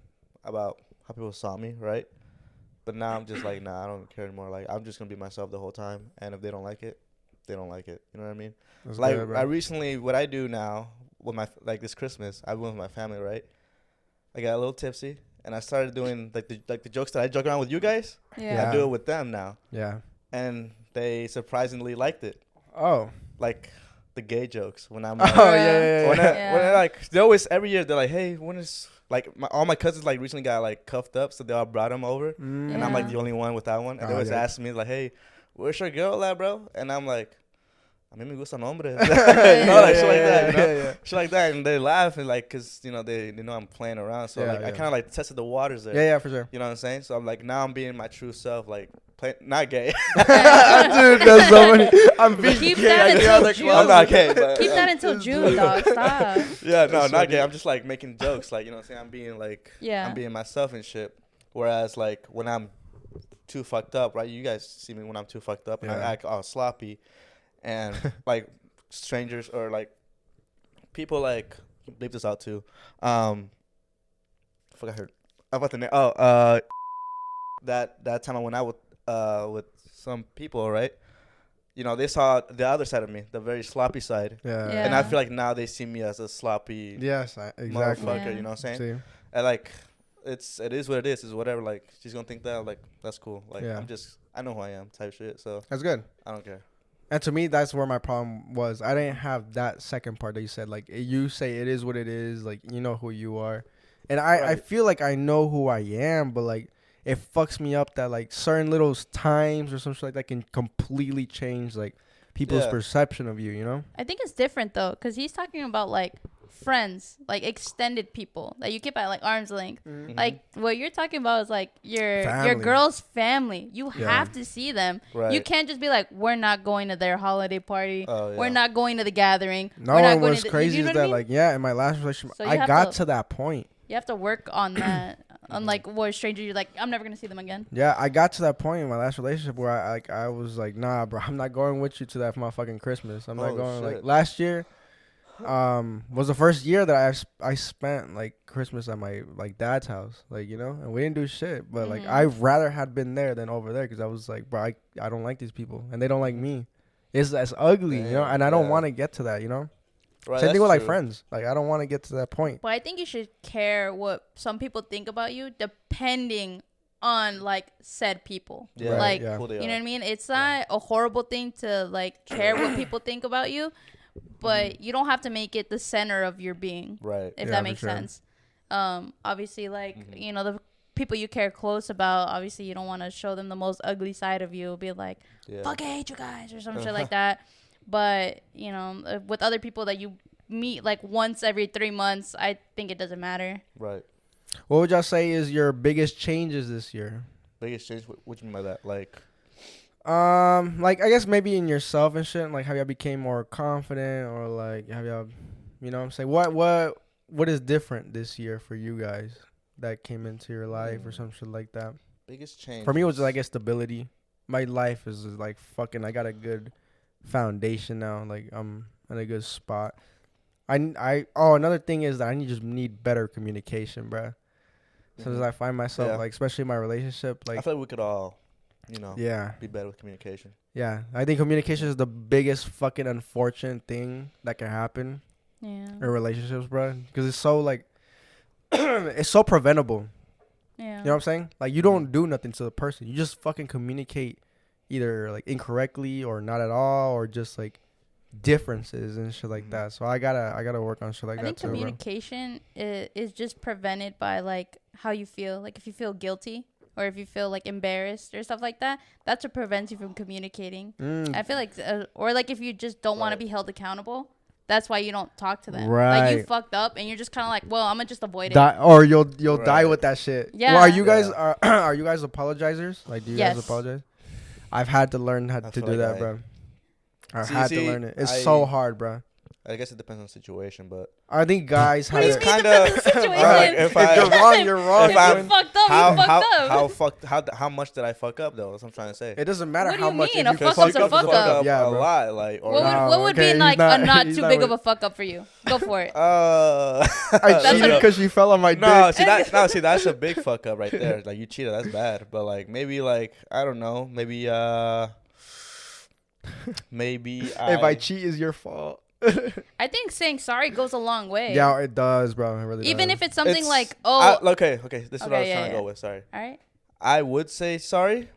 about how people saw me, right? But now I'm just like, nah, I don't care anymore. Like, I'm just gonna be myself the whole time, and if they don't like it, they don't like it. You know what I mean? That's like, good, I recently, what I do now with my, like this Christmas, I went with my family, right? I got a little tipsy, and I started doing like the jokes that I joke around with you guys. Yeah. I do it with them now. Yeah. And they surprisingly liked it. Oh. Like the gay jokes when I'm like, when I like, they always, every year they're like, hey, when is, like all my cousins like recently got like cuffed up, so they all brought them over, and I'm like the only one with that one, and they always ask me like, hey, where's your girl at, bro? And I'm like, a mí me gustan hombres. You know, like shit like that, you know? Shit like that, and they laugh and like, cause you know they know I'm playing around, so like I kind of like tested the waters there. Yeah, for sure. You know what I'm saying? So I'm like, now I'm being my true self, like. Not gay. Dude, there's so many. I'm being Keep gay. That until June. I'm not gay. But, keep that until June, dog. Stop. Yeah, no, not gay. I'm just like making jokes. Like, you know what I'm saying? I'm being like, I'm being myself and shit. Whereas, like, when I'm too fucked up, right? You guys see me when I'm too fucked up and I act all sloppy. And, like, strangers or, like, people, like, bleep this out too. I forgot her. About the name. Oh, that time I went out with some people, right? You know, they saw the other side of me, the very sloppy side. Yeah. And I feel like now they see me as a sloppy motherfucker, you know what I'm saying? And like, it is what it is whatever. Like, she's gonna think that, like, that's cool. Like, I know who I am type shit, so. That's good. I don't care. And to me, that's where my problem was. I didn't have that second part that you said. Like, you say it is what it is. Like, you know who you are. And I feel like I know who I am, but, like, it fucks me up that, like, certain little times or some shit like that can completely change, like, people's perception of you, you know? I think it's different, though, because he's talking about, like, friends, like, extended people that you keep at, like, arm's length. Mm-hmm. Like, what you're talking about is, like, your girl's family. You have to see them. Right. You can't just be like, we're not going to their holiday party. We're not going to the gathering. No, what's crazy is that, like, in my last relationship, so I got to that point. You have to work on that. Unlike what stranger, you're like, I'm never gonna see them again. Yeah, I got to that point in my last relationship where I was like, nah, bro, I'm not going with you to that motherfucking Christmas. I'm not going. Shit. Like, last year, was the first year that I spent like Christmas at my like dad's house, like, you know, and we didn't do shit. But like, I rather had been there than over there because I was like, bro, I don't like these people and they don't like me. It's ugly, you know, and I don't want to get to that, you know. Right, same thing with like friends. Like, I don't want to get to that point. But I think you should care what some people think about you depending on like said people. Yeah. Like, you know what I mean? It's not a horrible thing to like care what people think about you, but you don't have to make it the center of your being. Right. If that makes sense. Obviously, like, you know, the people you care close about, obviously you don't want to show them the most ugly side of you. Be like, fuck, I hate you guys or some shit like that. But, you know, with other people that you meet like once every 3 months, I think it doesn't matter. Right. What would y'all say is your biggest changes this year? Biggest change? What do you mean by that? Like, I guess maybe in yourself and shit. Like, have y'all became more confident, or like have y'all, you know what I'm saying? What is different this year for you guys that came into your life or some shit like that? Biggest change for me was, I guess, stability. My life is like fucking. I got a good foundation now. Like, I'm in a good spot. Another thing is that I just need better communication, bro. Sometimes I find myself like, especially in my relationship, like I feel like we could all, be better with communication. Yeah, I think communication is the biggest fucking unfortunate thing that can happen in relationships, bro. Because it's so like, it's so preventable. Yeah. You know what I'm saying? Like, you don't do nothing to the person. You just fucking communicate either like incorrectly or not at all, or just like differences and shit like that. So I gotta work on shit like that too. I think communication is just prevented by like how you feel. Like if you feel guilty or if you feel like embarrassed or stuff like that, that's what prevents you from communicating. I feel like, or like if you just don't want to be held accountable, that's why you don't talk to them. Right. Like you fucked up and you're just kind of like, well, I'm gonna just avoid it. Or you'll die with that shit. Yeah. Well, are you guys are you guys apologizers? Like, do you guys apologize? I've had to learn how to do that, bro. I had to learn it. It's so hard, bro. I guess it depends on the situation, but I think guys have it's kind of if you're wrong, you're wrong. If you fucked up, you fucked up. How much did I fuck up though? That's what I'm trying to say. It doesn't matter what how much. Mean? A fuck up's a fuck up. Yeah, a lot. Like, or what would be like a not too big of a fuck up for you? Go for it. I cheated because she fell on my dick. See that's a big fuck up right there. Like, you cheated, that's bad. But like, maybe like, I don't know, maybe if I cheat is your fault. I think saying sorry goes a long way. Yeah, it does, bro. It really Even does. if it's something like, okay. This is what I was trying to go with. Sorry. All right. I would say sorry.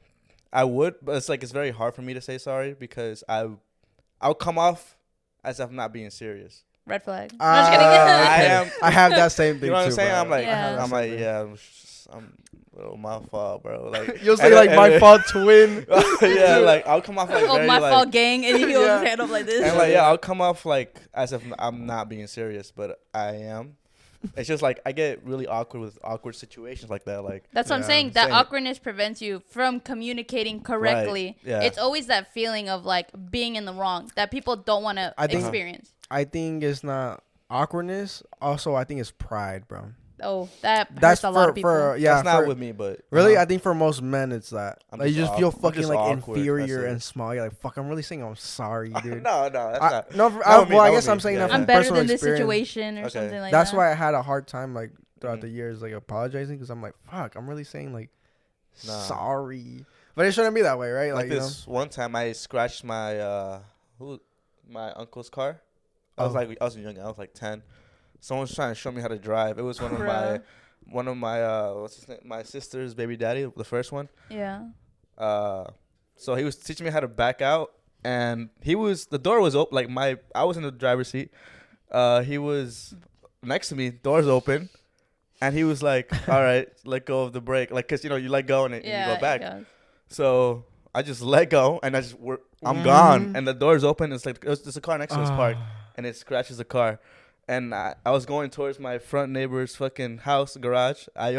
I would, but it's very hard for me to say sorry because I'll come off as if I'm not being serious. Red flag. I'm just kidding. I have that same thing. You know what I'm saying? Bro. I'm my fault, bro. Like, you'll say like my fault twin. Yeah, like I'll come off like my fault gang, and he holds his hand up like this. And like, I'll come off like as if I'm not being serious, but I am. It's just like I get really awkward with awkward situations like that. Like, that's what I'm saying. That awkwardness prevents you from communicating correctly. Right. Yeah. It's always that feeling of like being in the wrong that people don't want to experience. I think it's not awkwardness. Also, I think it's pride, bro. Oh, that's a lot of people. That's not with me, but really, I think for most men, it's that. Like, you just feel fucking like inferior and small. You're like, fuck, I'm really saying I'm sorry, dude. No, that's not. I guess I'm saying that from I'm better personal than this experience. situation or something like that. That's why I had a hard time like throughout the years, like apologizing, because I'm like, fuck, I'm really saying like sorry, but it shouldn't be that way, right? Like this one time, I scratched my my uncle's car. I was young. I was like 10. Someone was trying to show me how to drive. It was one of my what's his name? My sister's baby daddy, the first one. Yeah. So he was teaching me how to back out, and the door was open. Like, I was in the driver's seat. He was next to me. Door's open, and he was like, "All right, let go of the brake." Like, 'cause you let go and you go back. So I just let go, and I'm gone, and the door's open. It's like there's a car next to us parked, and it scratches the car. And I was going towards my front neighbor's fucking house garage. I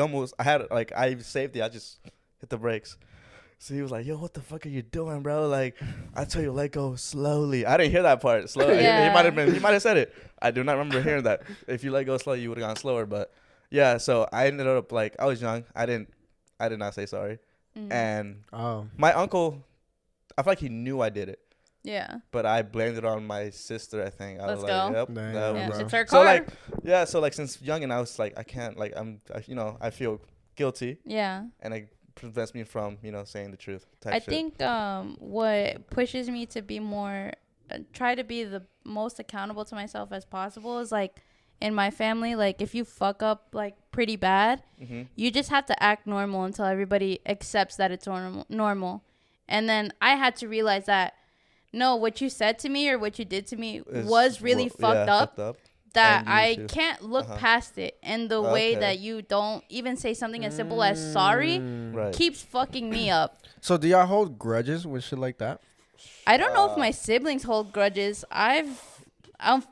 saved it. I just hit the brakes. So he was like, "Yo, what the fuck are you doing, bro? Like, I told you to let go slowly." I didn't hear that part. Slow. Yeah. He might have said it. I do not remember hearing that. If you let go slow, you would have gone slower. But yeah, so I ended up like, I was young. I did not say sorry. And my uncle, I feel like he knew I did it. Yeah. But I blamed it on my sister, I think. I was go. Yep. It's her car. So since young, and I was like, I can't, like, I feel guilty. Yeah. And it prevents me from, saying the truth. I think what pushes me to be more, try to be the most accountable to myself as possible is like, in my family, like, if you fuck up like pretty bad, you just have to act normal until everybody accepts that it's normal. And then I had to realize that, no, what you said to me or what you did to me was really fucked up. That I can't look past it. And the way that you don't even say something as simple as sorry keeps fucking me up. So do y'all hold grudges with shit like that? I don't know if my siblings hold grudges. I know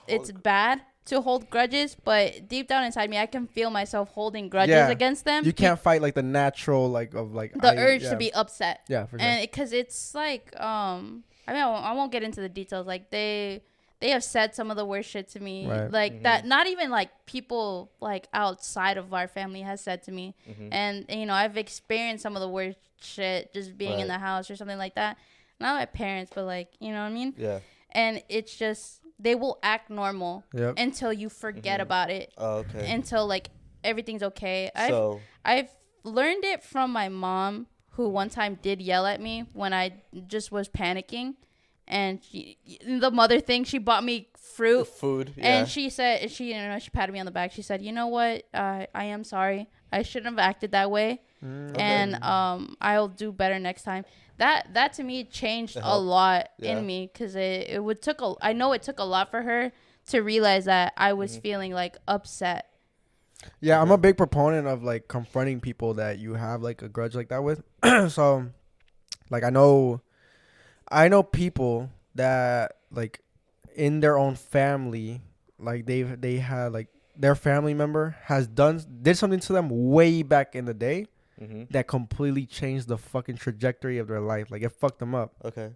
it's bad to hold grudges, but deep down inside me, I can feel myself holding grudges against them. You can't fight like the natural urge to be upset. Yeah, for sure. And because it's like I won't get into the details. Like they have said some of the worst shit to me, like that. Not even like people like outside of our family has said to me, and I've experienced some of the worst shit just being in the house or something like that. Not my parents, but like, you know what I mean? Yeah. and it's just they will act normal until you forget about it. Oh, okay. Until like everything's okay. I've learned it from my mom, who one time did yell at me when I just was panicking. And the mother thing, she bought me food, yeah. And she said, she patted me on the back. She said, "You know what? I am sorry. I shouldn't have acted that way, and I'll do better next time." That to me changed a lot in me, because I know it took a lot for her to realize that I was feeling like upset. Yeah, I'm a big proponent of like confronting people that you have like a grudge like that with. So, like I know people that like in their own family, like they had like their family member did something to them way back in the day that completely changed the fucking trajectory of their life. Like it fucked them up. Okay.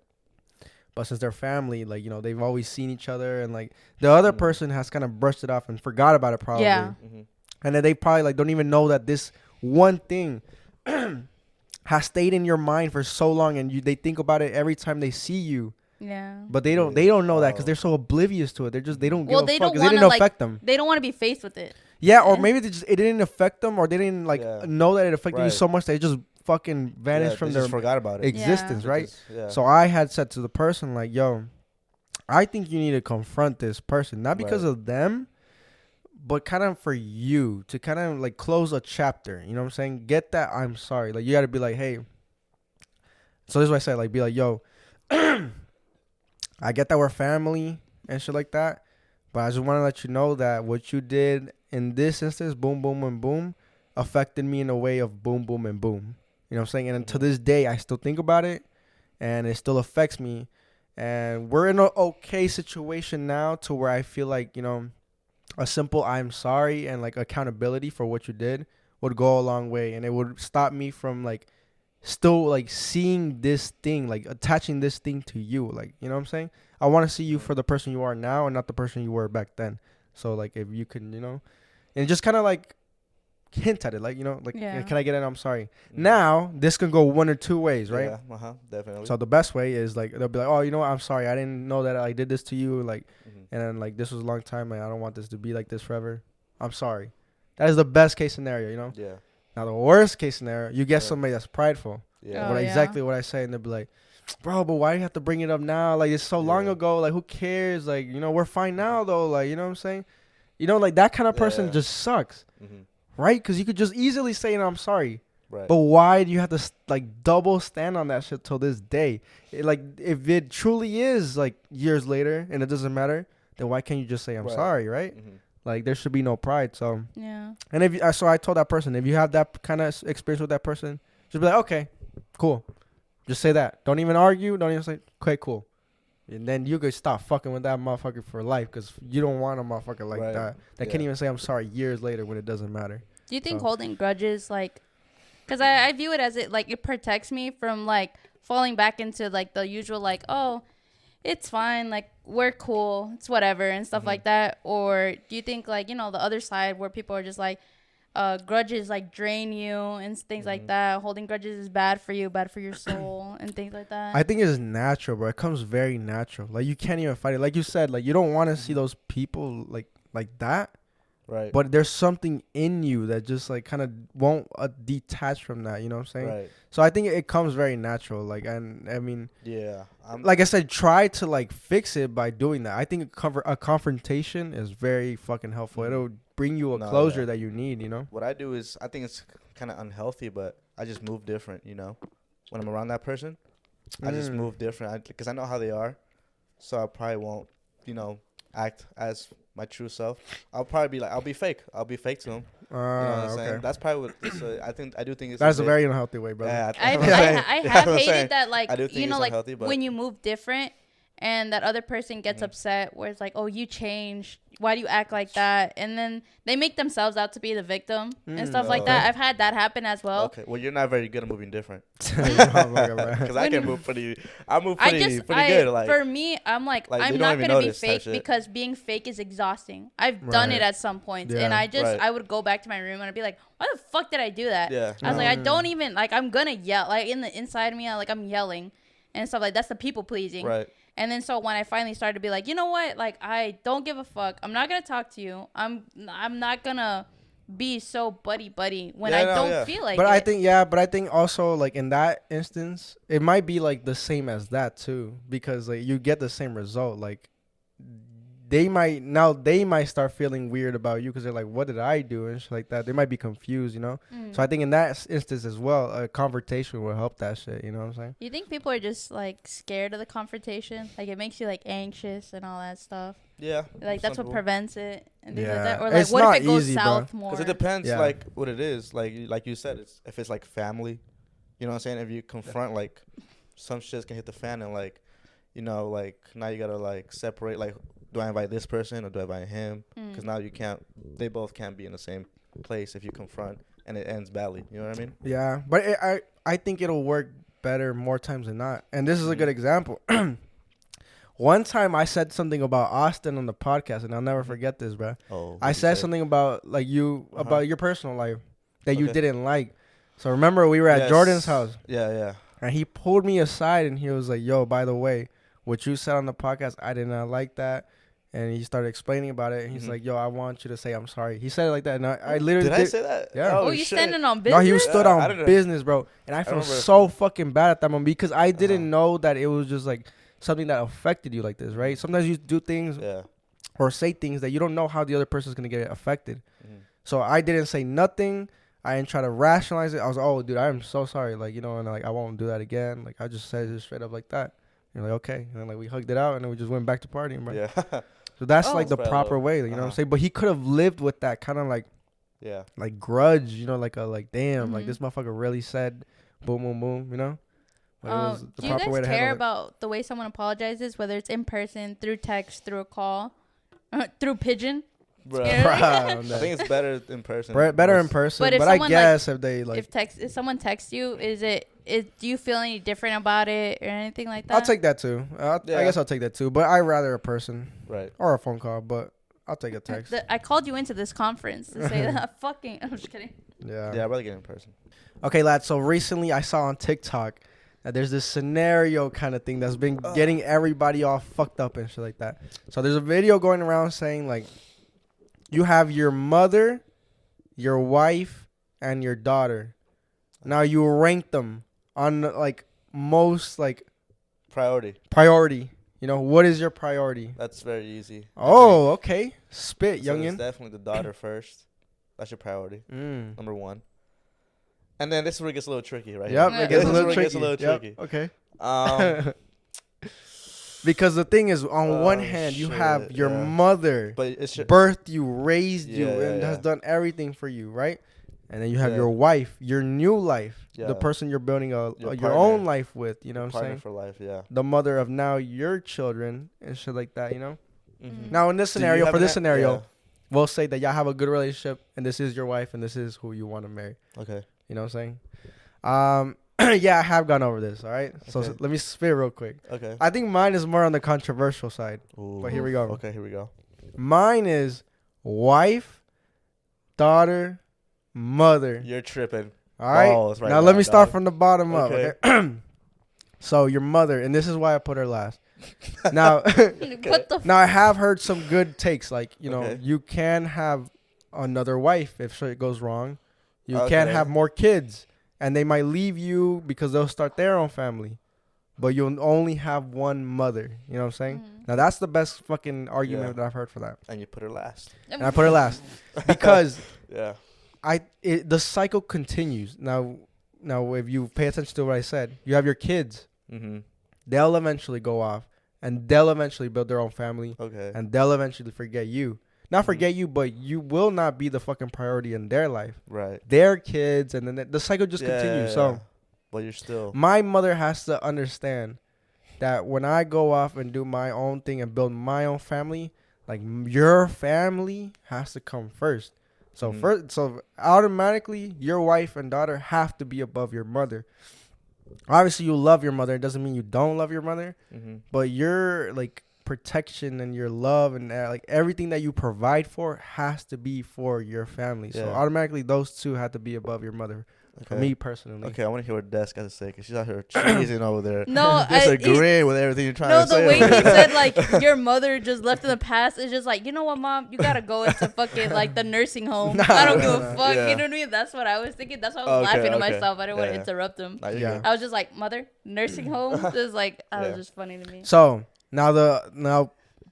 But since they're family, like, you know, they've always seen each other, and like the other person has kind of brushed it off and forgot about it probably. Yeah. And then they probably like don't even know that this one thing has stayed in your mind for so long, and they think about it every time they see you. Yeah. But they don't know that because they're so oblivious to it. They don't give a fuck because it didn't affect them. They don't want to be faced with it. Yeah, or maybe it didn't affect them, or they didn't know that it affected you so much that it just fucking vanished from their forgot about it. Existence, right? So I had said to the person like, "Yo, I think you need to confront this person, not because of them, but kind of for you, to kind of like close a chapter. You know what I'm saying? Get that I'm sorry. Like you got to be like, hey." So this is what I said. Like, be like, "Yo, I get that we're family and shit like that, but I just want to let you know that what you did in this instance, boom, boom, and boom, affected me in a way of boom, boom, and boom." You know what I'm saying? And to this day, I still think about it, and it still affects me. And we're in an okay situation now to where I feel like, you know, a simple "I'm sorry" and like accountability for what you did would go a long way, and it would stop me from like still like seeing this thing, like attaching this thing to you. Like, you know what I'm saying? I want to see you for the person you are now and not the person you were back then. So like if you can, you know, and just kind of like hint at it, like, you know, like, can I get an "I'm sorry"? Now this can go one or two ways, right? Yeah, definitely. So the best way is like they'll be like, "Oh, you know what? I'm sorry. I didn't know that I did this to you. Like, and then like this was a long time. Like I don't want this to be like this forever. I'm sorry." That is the best case scenario, you know? Yeah. Now the worst case scenario, you get somebody that's prideful. Yeah. But exactly what I say, and they'll be like, "Bro, but why do you have to bring it up now? Like it's so long ago. Like who cares? Like, you know, we're fine now though. Like, you know what I'm saying? You know, like that kind of person just sucks." Right? Because you could just easily say, "No, I'm sorry." Right. But why do you have to like double stand on that shit till this day? Like if it truly is like years later and it doesn't matter, then why can't you just say, "I'm sorry," right? Like there should be no pride. So yeah. And so I told that person, if you have that kind of experience with that person, just be like, "Okay, cool." Just say that. Don't even argue. Don't even say, "Okay, cool." And then you could stop fucking with that motherfucker for life, because you don't want a motherfucker like that can't even say "I'm sorry" years later when it doesn't matter. Do you think holding grudges, like, because I view it as it protects me from like falling back into like the usual like, "Oh, it's fine, like we're cool, it's whatever," and stuff like that? Or do you think like, you know, the other side where people are just like, grudges like drain you and things like that, holding grudges is bad for you, bad for your soul and things like that? I think it's natural, bro. It comes very natural. Like you can't even fight it. Like you said, like you don't want to see those people like that. Right. But there's something in you that just like kind of won't detach from that. You know what I'm saying? Right. So I think it comes very natural. Like, and I mean, like I said, try to like fix it by doing that. I think a confrontation is very fucking helpful. It'll bring you a closure that you need. You know. What I do is, I think it's kind of unhealthy, but I just move different. You know, when I'm around that person, I just move different because I know how they are. So I probably won't, you know, act as my true self. I'll probably be like, I'll be fake to them. You know what I'm saying? That's probably what it's, I do think it's that's a very unhealthy way, brother. Yeah, I have hated that, like, you know, like when you move different and that other person gets upset where it's like, "Oh, you changed. Why do you act like that?" And then they make themselves out to be the victim and stuff like that. I've had that happen as well. Okay, well, you're not very good at moving different. Because I can move pretty. I move pretty good. Like, for me, I'm like I'm not gonna be fake because being fake is exhausting. I've done it at some points, and I would go back to my room and I'd be like, "Why the fuck did I do that?" Yeah. I was like, I don't even like. I'm gonna yell. Like in the inside of me, I'm yelling and stuff like that's the people pleasing. Right. And then so when I finally started to be like, you know what, like I don't give a fuck. I'm not gonna talk to you. I'm not gonna be so buddy when I don't feel like but it. But I think also like in that instance, it might be like the same as that too, because like you get the same result. Like they might start feeling weird about you because they're like, what did I do and shit like that. They might be confused, you know. So I think in that instance as well, a confrontation will help that shit. You know what I'm saying? You think people are just like scared of the confrontation? Like it makes you like anxious and all that stuff. Yeah. Like that's what prevents it and things like Yeah. that. Or like It's what if not it goes easy, south bro. more? Because it depends, Yeah. like what it is. Like you said, if it's like family, you know what I'm saying. If you confront, like some shit can hit the fan, and like, you know, like now you gotta like separate. Like, do I invite this person or do I invite him? Because now you can't. They both can't be in the same place if you confront and it ends badly. You know what I mean? Yeah, but I think it'll work better more times than not. And this is a good example. One time I said something about Austin on the podcast, and I'll never forget this, bro. Oh, I said something about like you about your personal life that you didn't like. So remember we were at Jordan's house. Yeah. And he pulled me aside and he was like, "Yo, by the way, what you said on the podcast, I did not like that." And he started explaining about it. And he's like, "Yo, I want you to say I'm sorry." He said it like that. And I literally did. I say that? Yeah. Oh, you standing on business? No, he was stood I on don't know. business, bro. And I felt so fucking bad at that moment because I didn't know that it was just like something that affected you like this, right? Sometimes you do things or say things that you don't know how the other person's going to get affected. So I didn't say nothing. I didn't try to rationalize it. I was like, "Oh, dude, I'm so sorry." Like, you know, and like, I won't do that again. Like, I just said it straight up like that. And you're like, okay. And then like we hugged it out and then we just went back to partying, bro. Yeah. So that's like the proper way, you know what I'm saying? But he could have lived with that kind of like, like grudge, you know, like damn, like this motherfucker really said, boom, boom, boom, you know? But it was the do you proper way guys to care handle it. about the way someone apologizes, whether it's in person, through text, through a call, through pigeon? Bro. Yeah. I think it's better in person. Better in person, But if but I someone, guess if they like, if someone texts you, do you feel any different about it or anything like that? I'll take that too. I guess I'll take that too. But I'd rather a person, right, or a phone call. But I'll take a text. I called you into this conference to say that. I'm just kidding. Yeah. Yeah, I'd rather get in person. Okay, lads. So recently I saw on TikTok that there's this scenario kind of thing that's been getting everybody all fucked up and shit like that. So there's a video going around saying like, you have your mother, your wife, and your daughter. Now you rank them on like most like priority. You know, what is your priority? That's very easy. Oh, okay. Spit, so youngin. it's definitely the daughter first. That's your priority. Number one. And then this is where it gets a little tricky, right? Yep, Here. it gets a This is little where it tricky. gets a little tricky. Okay. Because the thing is, on one hand, you have your mother but it's birthed you, raised you, and has yeah. done everything for you, right? And then you have your wife, your new life, the Yeah. person you're building your partner. own life with, you know what I'm partner saying? for life, yeah. The mother of now your children and shit like that, you know? Mm-hmm. Now, in this Do you scenario, have for this an- scenario, yeah. we'll say that y'all have a good relationship, and this is your wife, and this is who you want to marry. Okay. You know what I'm saying? Yeah, I have gone over this, all right? So Okay. let me spit real quick. Okay. I think mine is more on the controversial side. Ooh. But here we go. Okay, here we go. Mine is wife, daughter, mother. You're tripping. All right? Balls right now let now, me start dog. from the bottom up. Okay. Okay? So your mother, and this is why I put her last. Now, What the? now I have heard some good takes. Like, you know, Okay. you can have another wife if shit goes wrong. You Okay. can have more kids. And they might leave you because they'll start their own family. But you'll only have one mother. You know what I'm saying? Now, that's the best fucking argument that I've heard for that. And you put her last. And I put her last. Because Yeah. the cycle continues. Now, if you pay attention to what I said, you have your kids. Mm-hmm. They'll eventually go off. And they'll eventually build their own family. Okay. And they'll eventually forget you. Not forget you, but you will not be the fucking priority in their life. Right. Their kids, and then the cycle just continues. So, but you're still. my mother has to understand that when I go off and do my own thing and build my own family, like your family has to come first. So so automatically, your wife and daughter have to be above your mother. Obviously, you love your mother. It doesn't mean you don't love your mother, but your like protection and your love and like everything that you provide for has to be for your family. So automatically, those two have to be above your mother. For me personally. Okay, I want to hear what Des got to say because she's out here cheesing over there. No, disagreeing with everything you're trying to say. No, the way he said like your mother just left in the past is just like, you know what, mom, you gotta go into fucking like the nursing home. I don't give a fuck. Yeah. You know what I mean? That's what I was thinking. That's why I was laughing to myself. I didn't want to interrupt him. Yeah. I was just like, mother, nursing home. Just like that was just funny to me. So now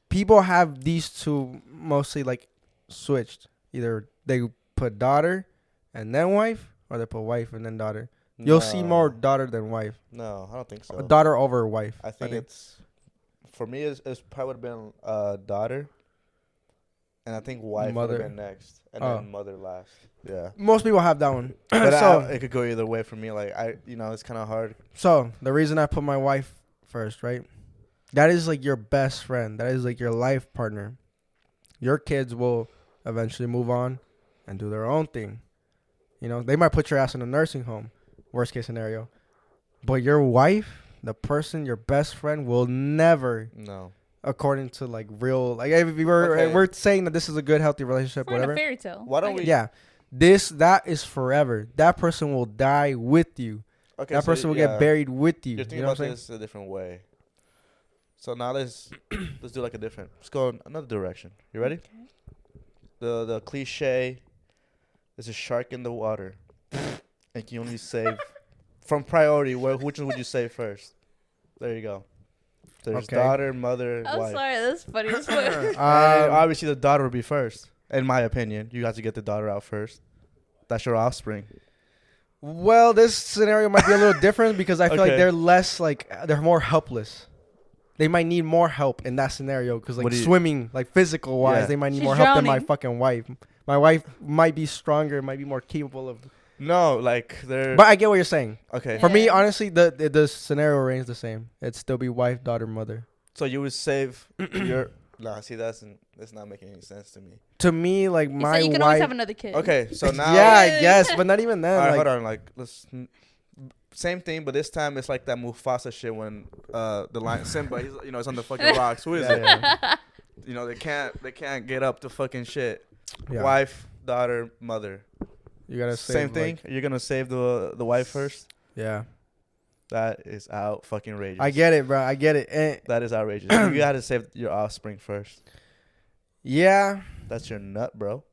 people have these two mostly like switched. Either they put daughter and then wife, or they put wife and then daughter. You'll see more daughter than wife. No, I don't think so. A daughter over wife. I think it's for me. It's probably would have been daughter, and I think wife would have been next, and then mother last. Yeah. Most people have that one. But so it could go either way for me. Like it's kind of hard. So the reason I put my wife first, right? That is like your best friend. That is like your life partner. Your kids will eventually move on and do their own thing. You know, they might put your ass in a nursing home, worst case scenario. But your wife, the person, your best friend, will never. No. According to like real, like if we're saying that this is a good, healthy relationship, we're whatever. In a fairy tale. Why don't we? Yeah, that is forever. That person will die with you. Okay, that person will get buried with you. You're thinking about this a different way. So now let's do like a different. Let's go in another direction. You ready? Okay. The cliche. There's a shark in the water, and you only save from priority. Which one would you save first? There you go. There's daughter, mother, wife. I'm sorry, that's funny as fuck. Obviously, the daughter would be first, in my opinion. You have to get the daughter out first. That's your offspring. Well, this scenario might be a little different because I feel like they're less they're more helpless. They might need more help in that scenario because swimming, like physical wise, they might need more help than my fucking wife. My wife might be stronger, might be more capable of. No, like they're. But I get what you're saying. Okay. For me, honestly, the scenario remains the same. It'd still be wife, daughter, mother. So you would save your. Nah, see, that's not making any sense to me. To me, like my wife. You can always have another kid. Okay, so now. Yeah, I guess, but not even that. All right, hold on. Like, same thing, but this time it's like that Mufasa shit when the lion Simba, he's it's on the fucking rocks. Who is it? Yeah. They can't get up to fucking shit. Yeah. Wife, daughter, mother. You gotta save, same thing. You're gonna save the wife first. Yeah. That is out fucking outrageous. I get it, bro. I get it. That is outrageous. You gotta save your offspring first. Yeah. That's your nut, bro.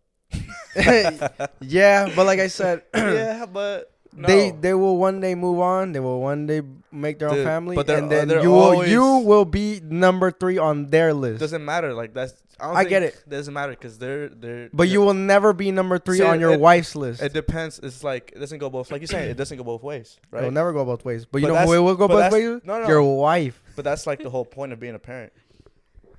Yeah, but like I said. Yeah, but. No. They will one day move on. They will one day make their own family, but and then you will be number 3 on their list. Doesn't matter. Like that's. I get it. Doesn't matter because they're. But you will never be number 3 on your wife's list. It depends. It's like it doesn't go both. Like you saying, it doesn't go both ways, right? It'll never go both ways. But you know who it will go both ways? No. Your wife. But that's like the whole point of being a parent.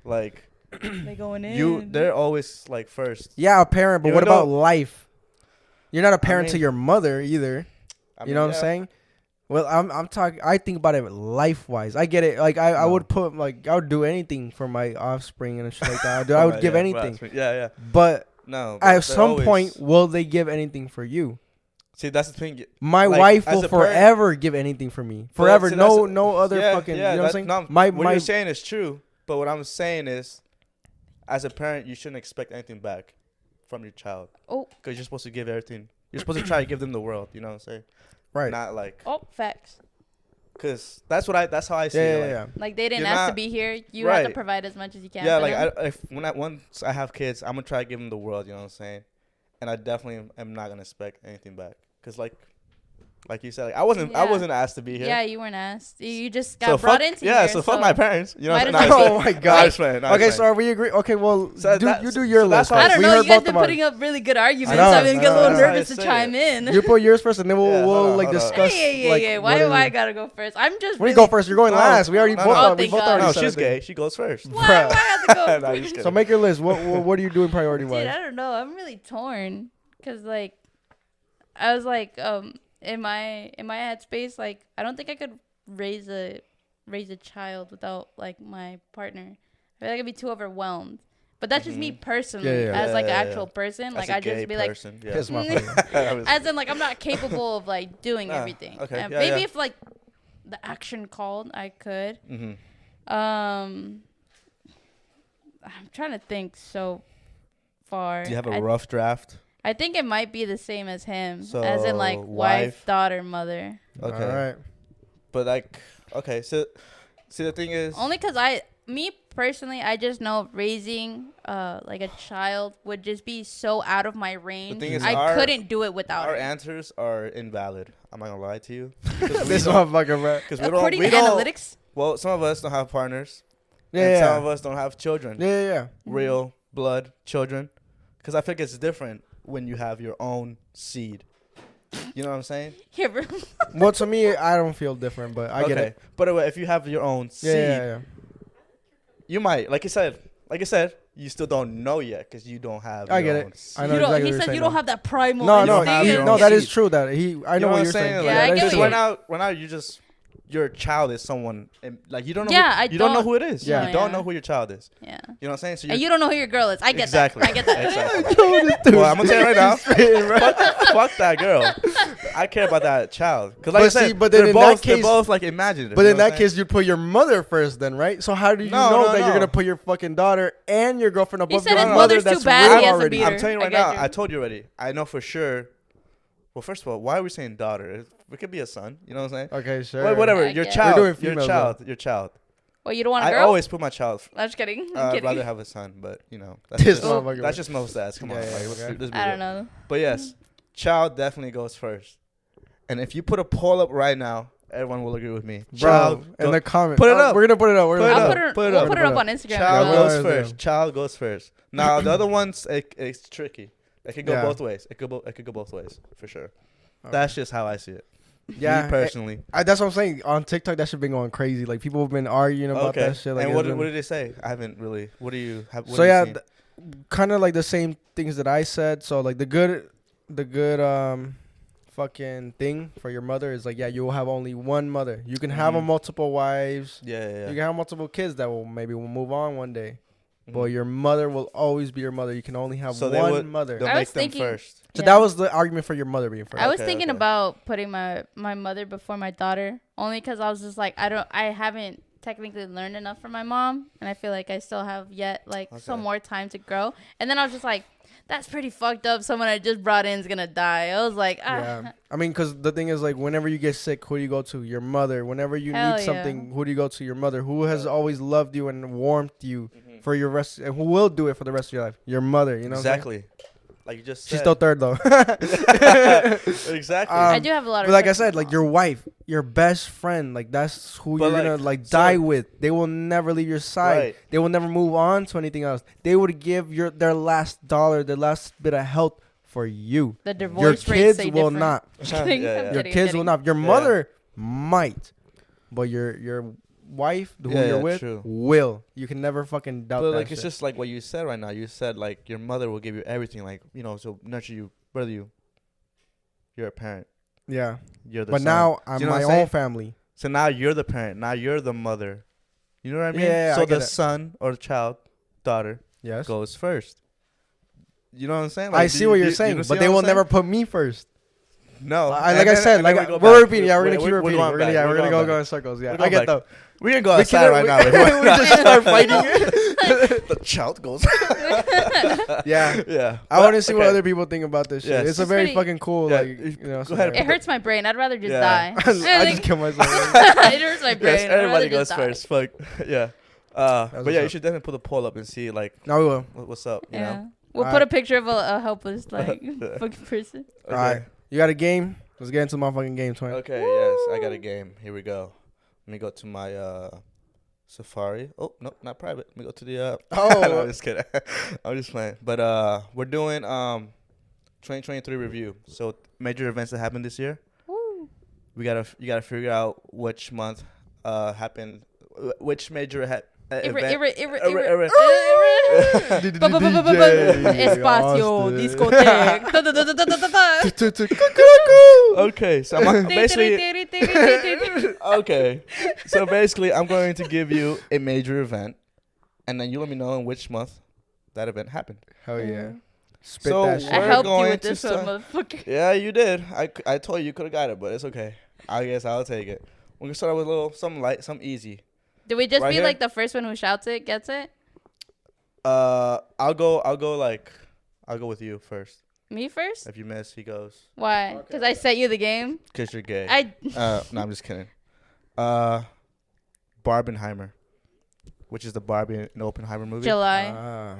Like. They going in. They're always like first. Yeah, a parent. But what about life? You're not a parent to your mother either. You know what I'm saying? Well, I'm talking. I think about it life wise. I get it. Like I would put I would do anything for my offspring and shit like that. I would give anything. Yeah. But no. At some point, will they give anything for you? See, that's the thing. My wife will forever give anything for me. Forever. No other fucking. You know what I'm saying? No, what you're saying is true. But what I'm saying is, as a parent, you shouldn't expect anything back from your child. Oh. Because you're supposed to give everything. You're supposed to try to give them the world. You know what I'm saying? Right. Not like. Oh, facts. Because that's how I see it. Yeah. Like they didn't ask to be here. You have to provide as much as you can. Yeah, like once I have kids, I'm gonna try to give them the world. You know what I'm saying? And I definitely am not gonna expect anything back. Because like you said, I wasn't asked to be here. Yeah, you weren't asked. You just got brought into here. Yeah, so fuck my parents. You know what I'm saying? Oh my god. Okay, so are we agree? Okay, well, you do your list. I don't know. You guys been putting up really good arguments. I'm gonna get a little nervous to chime in. You put yours first, and then we'll discuss. Yeah. Why do I gotta go first? I'm just. When you go first, you're going last. We already both already. No, she's gay. She goes first. Why do I have to go first? So make your list. What are you doing priority wise? Dude, I don't know. I'm really torn because I was in my headspace, I don't think I could raise a child without my partner. I feel like I'd be too overwhelmed. But that's just me personally, as an actual person. As I just be piss my as in I'm not capable of doing everything. Okay. Maybe if the action called, I could. I'm trying to think so far. Do you have a rough draft? I think it might be the same as him, So, as in like wife, daughter, mother. Okay. All right. But like, okay, so see the thing is, Only because me personally, I just know raising like a child would just be so out of my range. thing is I couldn't do it without our her. answers are invalid. I'm not gonna lie to you. This motherfucker, bro. Because According to analytics. Well, some of us don't have partners. Yeah, and yeah. some of us don't have children. Yeah. Real blood children. Because I think it's different when you have your own seed. You know what I'm saying? Yeah, bro. Well, to me, I don't feel different, but I get it. But if you have your own seed, Yeah. you might, like I said, you still don't know yet because you don't have. I your get own it. seed. I know You don't, exactly he what you're said saying you don't now. have that primal No, instinct. no, that is seed. true. That I know what you're saying. Yeah, I get Because what right now, your child is someone like you don't know. Yeah, you don't know who it is. Yeah. You don't know who your child is. Yeah. You know what I'm saying? So And you don't know who your girl is. I get exactly. that. I get that. Exactly. Well, I'm gonna tell you right now. fuck that girl. I care about that child. Because like I said, but then they're in that both, case, they're both like imaginative. But you in know what that I'm case, you put your mother first, then, right? So how do you know that you're gonna put your fucking daughter and your girlfriend above said your his mother? mother's too That's bad, real he has to already. beat her. I'm telling you I right get now. you. I told you already. I know for sure. Well, first of all, why are we saying daughter? It could be a son. You know what I'm saying? Okay, sure. Well, whatever. I Your get it. child. We're doing Your females, child. Your child. Well, you don't want a I girl? always put my child. I'm just kidding. I'm I'd kidding. rather have a son, but you know that's This just, motherfucker. that's just most dads. Come on, Yeah, like, okay. let's be I real. don't know. But yes, child definitely goes first. And if you put a poll up right now, everyone will agree with me. Bro, in the comments. Put it up. We're gonna put it up. We're Put it gonna I'll up. put it, Put it we'll up. put it up on Instagram. Child Yeah, goes well, first. Child goes first. Now the other ones, it's tricky. It could go Yeah. both ways. It could go both ways for sure. That's just how I see it. Yeah, Me personally. that's what I'm saying. On TikTok, that shit been going crazy. Like people have been arguing about that shit. Like, and what did they say? I haven't really. What do you have? So yeah, kind of like the same things that I said. So like the good fucking thing for your mother is like, yeah, you will have only one mother. You can have multiple wives. Yeah. You can have multiple kids that will move on one day. Mhm. But your mother will always be your mother. You can only have So one mother. They'll I make was them thinking- first. So Yeah. that was the argument for your mother being first. I was Okay, thinking okay. about putting my mother before my daughter, only because I was just like, I haven't technically learned enough from my mom, and I feel like I still have yet some more time to grow. And then I was just like, that's pretty fucked up. Someone I just brought in is gonna die. I was like, Yeah, I mean, because the thing is, like, whenever you get sick, who do you go to? Your mother. Whenever you Hell need yeah. something, who do you go to? Your mother, who has always loved you and warmed you Mhm. for your rest, and who will do it for the rest of your life? Your mother. You know, Exactly. Like you just said. She's still third though. Exactly. I do have a lot of. But like I respect said, for my like your wife, your best friend, like that's who But you're gonna like, so- die with. They will never leave your side. Right. They will never move on to anything else. They would give their last dollar, their last bit of health for you. the Your divorce rate kids say will different. not. Kidding. Yeah, yeah. I'm Your kidding, kids I'm will kidding. not. Your mother might, but your wife, who Yeah, you're yeah, with, true. will. You can never fucking doubt But that like it's shit. just like what you said right now. You said like your mother will give you everything, like so nurture you, whether you're a parent, Yeah. you're the But son. now I'm Do you know my what I'm own saying? family. So now you're the parent. Now you're the mother. You know what I mean? Yeah, so I get the it. son or child, daughter Yes. goes first. You know what I'm saying? I Like, see what you're saying, but they will never put me first. No. Like I said, like we're repeating. Yeah, we're gonna keep repeating. We're gonna go in circles. Yeah, I get that. We're gonna go We outside right now. we just start fighting it. The child goes. Yeah. Yeah. I want to see what other people think about this shit. Yes. It's a It's very pretty- fucking cool, Yeah, like, you- you know. go ahead. It hurts my brain. I'd rather just Yeah. die. I just kill myself. It hurts my brain. Yes, I'd everybody rather goes just die. first. Fuck. Yeah. That's But what's yeah, you up. should definitely put a poll up and see like No, we will. what's up. You Yeah. know. We'll All put a right. picture of a helpless fucking person. Okay. All right. You got a game? Let's get into the motherfucking game, twin. Okay. Yes, I got a game. Here we go. Let me go to my Safari. Oh no, not private. Let me go to the. Oh. No, I'm just kidding. I'm just playing. But we're doing 2023 review. So major events that happened this year. Woo. You gotta figure out which month happened, which major event. Espacio, discoteque. Okay, so I'm basically okay. So basically, I'm going to give you a major event, and then you let me know in which month that event happened. Hell yeah. Spit So that shit. I We're helped you going with to this one, start- motherfucker. Yeah, you did. I told you could have got it, but it's okay. I guess I'll take it. We're gonna start with a little something light, something easy. Do we just Right be here? like the first one who shouts it gets it? I'll go with you first. Me first? If you miss, he goes. Why? Because I sent you the game. Because you're gay. I. No, I'm just kidding. Barbenheimer, which is the Barbie and Oppenheimer movie. July.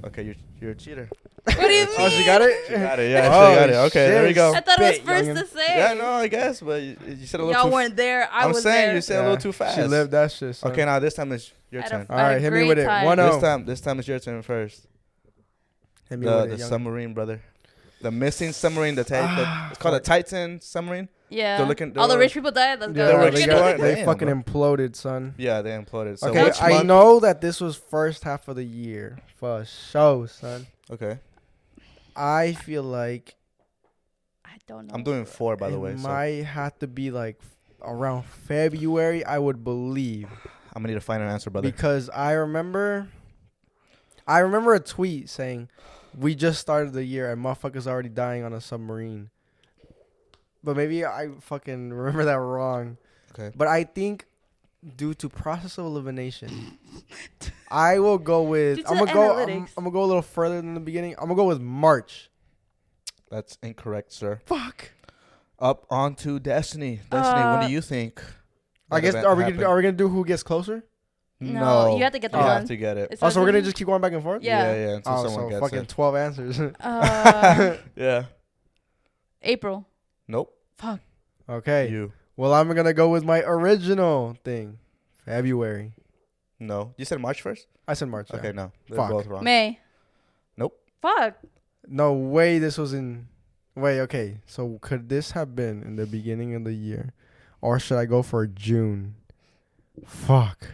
Okay, you're a cheater. What do you mean? Oh, she got it? She got it. Yeah, she got it. Okay, there we go. I thought it was Spit, first youngin'. to say. Yeah, no, I guess, but you said a little Y'all too. weren't there. I I'm was saying there. you said a little too fast. She lived that shit, son. Okay, now this time it's your Had a turn. f- All right, hit me with it. great 1-0. This time it's your turn first. Hit me The with it, youngin'. submarine, brother. The missing submarine. It's called a Titan submarine. Yeah. They're All the were- rich people died. Let's Yeah, go. were they, exploring- they Damn, fucking bro. imploded, son. Yeah, they imploded. So Okay, which I month? know that this was first half of the year for sure, son. Okay, I feel like I don't know. I'm doing 4 by the way. it So might have to be like around February, I would believe, I'm gonna need a final answer, brother. because I remember a tweet saying we just started the year and motherfuckers already dying on a submarine. But maybe I fucking remember that wrong. Okay. But I think due to process of elimination, I will go with. Due to I'm the gonna go. I'm analytics. gonna go a little further than the beginning. I'm gonna go with March. That's incorrect, sir. Fuck. Up on to Destiny. Destiny, when Uh, do you think? I that guess event are we happened? gonna do who gets closer? No, you have to get the You one. have to get it. It's Oh, so we're gonna not- just keep going back and forth? Yeah. Yeah. Until Oh, someone so gets fucking it. 12 answers. Yeah. April. Nope. Fuck. Okay. You. Well, I'm gonna go with my original thing. February. No. You said March 1st? I said March. Okay, Yeah. no. They're Fuck. both wrong. May. Nope. Fuck. No way. This was in. Wait. Okay. So could this have been in the beginning of the year, or should I go for June? Fuck.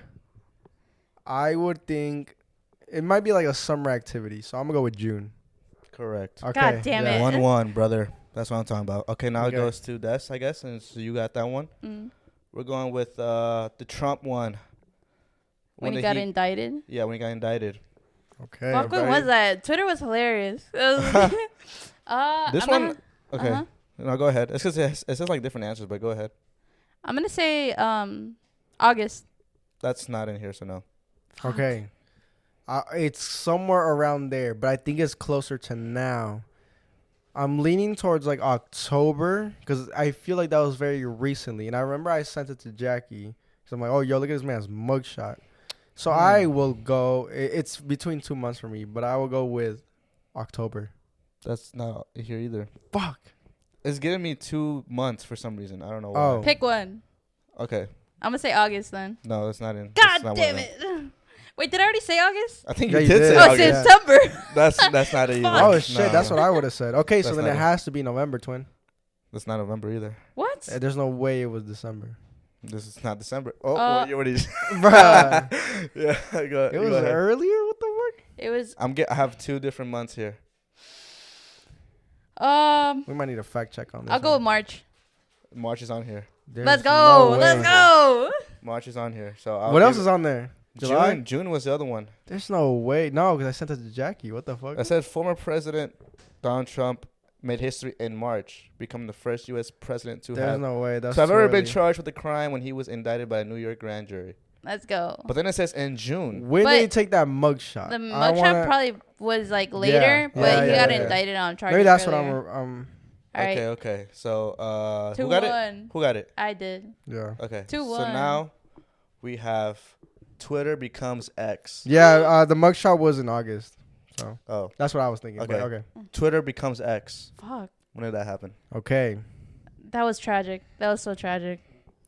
I would think it might be like a summer activity, so I'm gonna go with June. Correct. Okay. God damn yeah. it. 1-1, brother. That's what I'm talking about. Okay, now Okay. it goes to Des, I guess, and so you got that one. Mm. We're going with the Trump one. When he did got indicted. Yeah, when he got indicted. Okay. Fuck, when right. was that? Twitter was hilarious. This I'm one. gonna- Okay. uh-huh. No, go ahead. It's because it says like different answers, but go ahead. I'm gonna say August. That's not in here, so no. Okay. It's somewhere around there, but I think it's closer to now. I'm leaning towards like October because I feel like that was very recently. And I remember I sent it to Jackie. So I'm like, oh, yo, look at this man's mugshot. So I will go. It's between 2 months for me, but I will go with October. That's not here either. Fuck. It's giving me 2 months for some reason. I don't know why. Oh. Pick one. Okay. I'm gonna say August then. No, that's not in. that's God not one damn of them. it. Wait, did I already say August? I think Yeah, you you did did. say Oh, August. September. That's not it either. Fuck. Oh, shit. No, That's no. what I would have said. Okay, so That's then not it it. has to be November, twin. That's not November either. What? There's no way it was December. This is not December. Oh, what did you Bruh. Yeah, go, It was go ahead. earlier? What the fuck? It was. I have 2 different months here. We might need a fact check on this. I'll go with March. March is on here. Let's go. no Let's way. go. March is on here. So I'll What else give- is on there? July? June was the other one. There's no way. No, because I sent it to Jackie. What the fuck? I said former President Donald Trump made history in March, becoming the first U.S. president to There's have. no way. That's So I've too ever been early. charged with a crime when he was indicted by a New York grand jury. Let's go. But then it says in June. When But did he take that mugshot? The I mugshot wanna- probably was like later, but yeah, he yeah, got yeah. indicted on charges. Maybe that's what earlier. I'm. All right. Okay. So who 2-1. got it? Who got it? I did. Yeah. Okay. 2-1. So now we have Twitter becomes X. Yeah. The mugshot was in August, so Oh, that's what I was thinking. Okay. but okay. Twitter becomes X. Fuck. When did that happen? Okay. That was tragic. That was so tragic.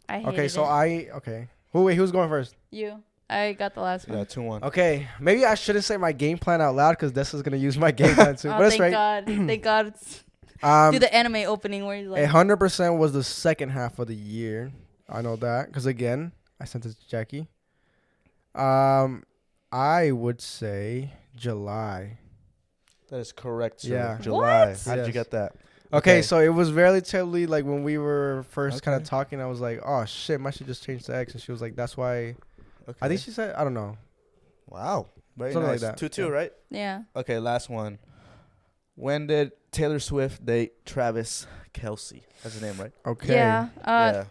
I hated Okay. So it. Okay. Who's going first? You. I got the last one. Yeah, 2-1. Okay. Maybe I shouldn't say my game plan out loud because Des is gonna use my game plan too. Oh, but it's thank right. God. Thank God. It's Um, do the anime opening where he's like, 100% was the second half of the year. I know that because again, I sent it to Jackie. I would say July. That is correct, sir. Yeah. July. What? How did you Yes. get that? Okay, so it was relatively like when we were first kind of Okay. talking, I was like, "Oh shit, my shit just changed to X," and she was like, "That's why." Okay. I think she said, "I don't know." Wow. Very Something like nice. that. 2-2, Yeah. right? yeah. Okay, last one. When did Taylor Swift date Travis Kelce? That's his name, right? Okay. Yeah. Yeah.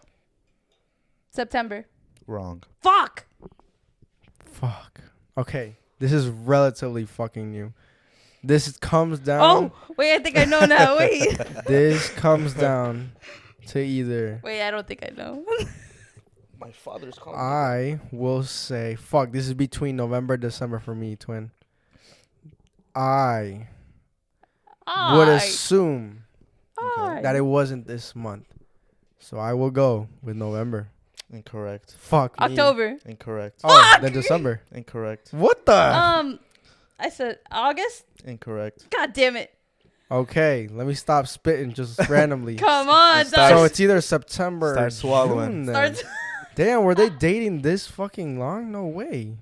September. Wrong. Fuck. Fuck. Okay, this is relatively fucking new. This comes down. Oh, wait, I think I know now. Wait. This comes down to either. Wait, I don't think I know. My father's calling. I will say, fuck, this is between November and December for me, twin. I would assume that it wasn't this month. So I will go with November. Incorrect. Fuck me. October. Incorrect. Oh, then December. Incorrect. What the? I said August. Incorrect. God damn it. Okay, let me stop spitting just randomly. Come on, So it's either September Start or swallowing. June then. Damn, were they dating this fucking long? No way.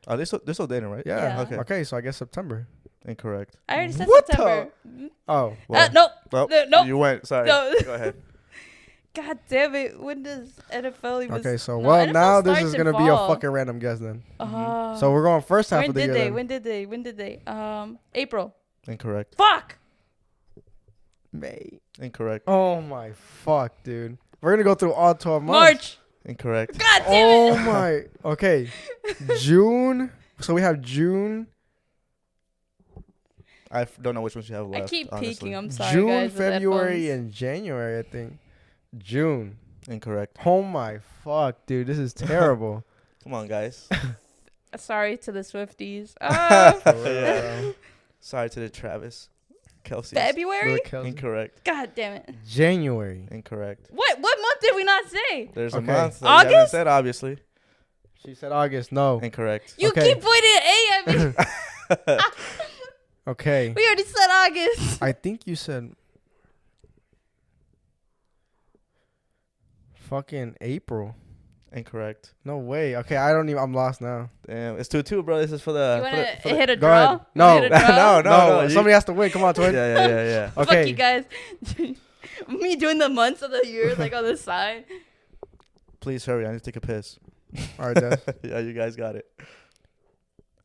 Oh, they're still dating, right? Yeah. Okay. Okay, so I guess September. Incorrect. I already said What September. Oh. Well, Nope. Well, Nope. You went. Sorry. No. Go ahead. God damn it. When does NFL even Okay, so No, well NFL now this starts is in gonna be a fall. fucking random guess then. Uh, So we're going first half when of the did year. they? then. When did they? April. Incorrect. Fuck. May. Incorrect. Oh my fuck, dude. We're gonna go through all 12 months. March. Incorrect. God damn Oh it. my. Okay. June. So we have June, I don't know which ones you have I left. keep honestly. peeking. I'm sorry, June, guys. with February, headphones. and January. I think. June. Incorrect. Oh my fuck, dude. This is terrible. Come on, guys. Sorry to the Swifties. For real, Yeah. bro. Sorry to the Travis Kelsey. February. Little Kelsey. Incorrect. God damn it. January. Incorrect. What month did we not say? There's Okay. a month that you haven't August? said, obviously. She said August. No. Incorrect. You Okay. keep pointing at A at me. Okay. We already said August. I think you said fucking April. Incorrect. No way. Okay, I don't even. I'm lost now. Damn, it's 2-2, bro. This is for You the. want for to hit a Go draw? ahead. You No. wanna hit a draw? No, you- Somebody has to win. Come on, twin. Yeah. Fuck Okay. you guys. Me doing the months of the year like on the side. Please hurry. I need to take a piss. All right, Des. Yeah, you guys got it.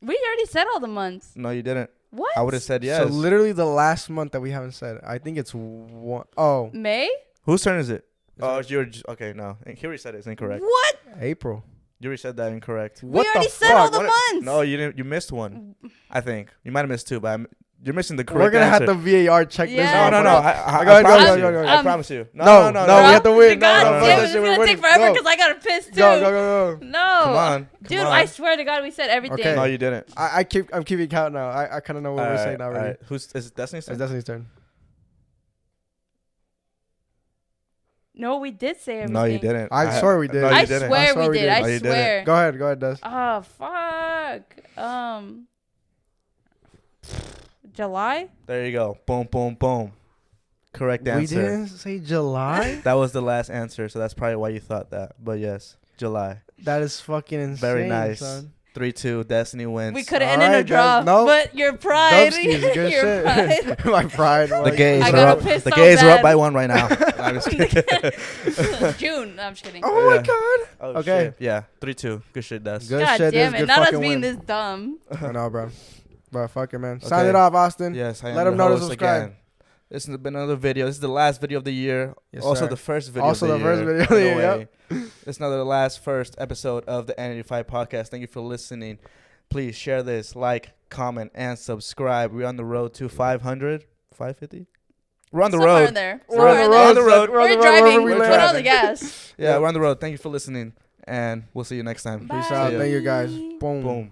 We already said all the months. No, you didn't. What? I would have said yes. So literally the last month that we haven't said. I think it's one. Oh, May? Whose turn is it? It's Oh, like- you're okay. No, he already said it's incorrect. What? April. You already said that incorrect. We What already the said all fuck? the months. No, you didn't. You missed one. I think you might have missed two, but you're missing the correct We're gonna answer. have to VAR check this. Yeah. No. out. I Go ahead, promise go, you. go, go, I go. promise you. No, we have to win. God no, damn no, it, no. it's gonna take forever because I gotta piss too. Go. No. Come on. Dude, Come on. I swear to God, we said everything. Okay. No, you didn't. I'm keeping count now. I kind of know what we're saying All already. right. Who's is it Destiny's It's turn? Destiny's turn. No, we did say everything. No, you didn't. I swear we did. No, you I didn't. swear I we did. No, I you didn't. swear. Go ahead, Des. Oh, fuck. July? There you go. Boom. Correct We answer. didn't say July. That was the last answer, so that's probably why you thought that. But yes, July. That is fucking insane. Very nice. Son. 3-2. Destiny wins. We could have All ended in a right, draw. guys. No. But your pride. Dubsky is good your shit. pride. My pride. The like- gays I are gotta up. piss The so gays are up bad. by 1 right now. I'm just kidding. June. No, I'm just kidding. Oh my Yeah. god. Oh, Okay. shit. Yeah. 3-2. Good shit, Des. Good God shit. damn This it. is Not good us fucking being win. this dumb. I know, bro. Bro, fuck it, man. Sign Okay. it off, Austin. Yes, I am Let your them know to host subscribe. again. This has been another video. This is the last video of the year. Yes, also sir. the first video Also of the the first year. video of the In a year, way. It's not the first episode of the N85 podcast. Thank you for listening. Please share this, like, comment, and subscribe. We're on the road to 500, 550? We're on the Somewhere road. in there. We're on the Somewhere in road. there. We're on the road. We're on We're the road wherever driving. we Put land. all the gas. Yeah, we're on the road. Thank you for listening, and we'll see you next time. Peace Bye. out. See ya. Thank you, guys. Boom. Boom.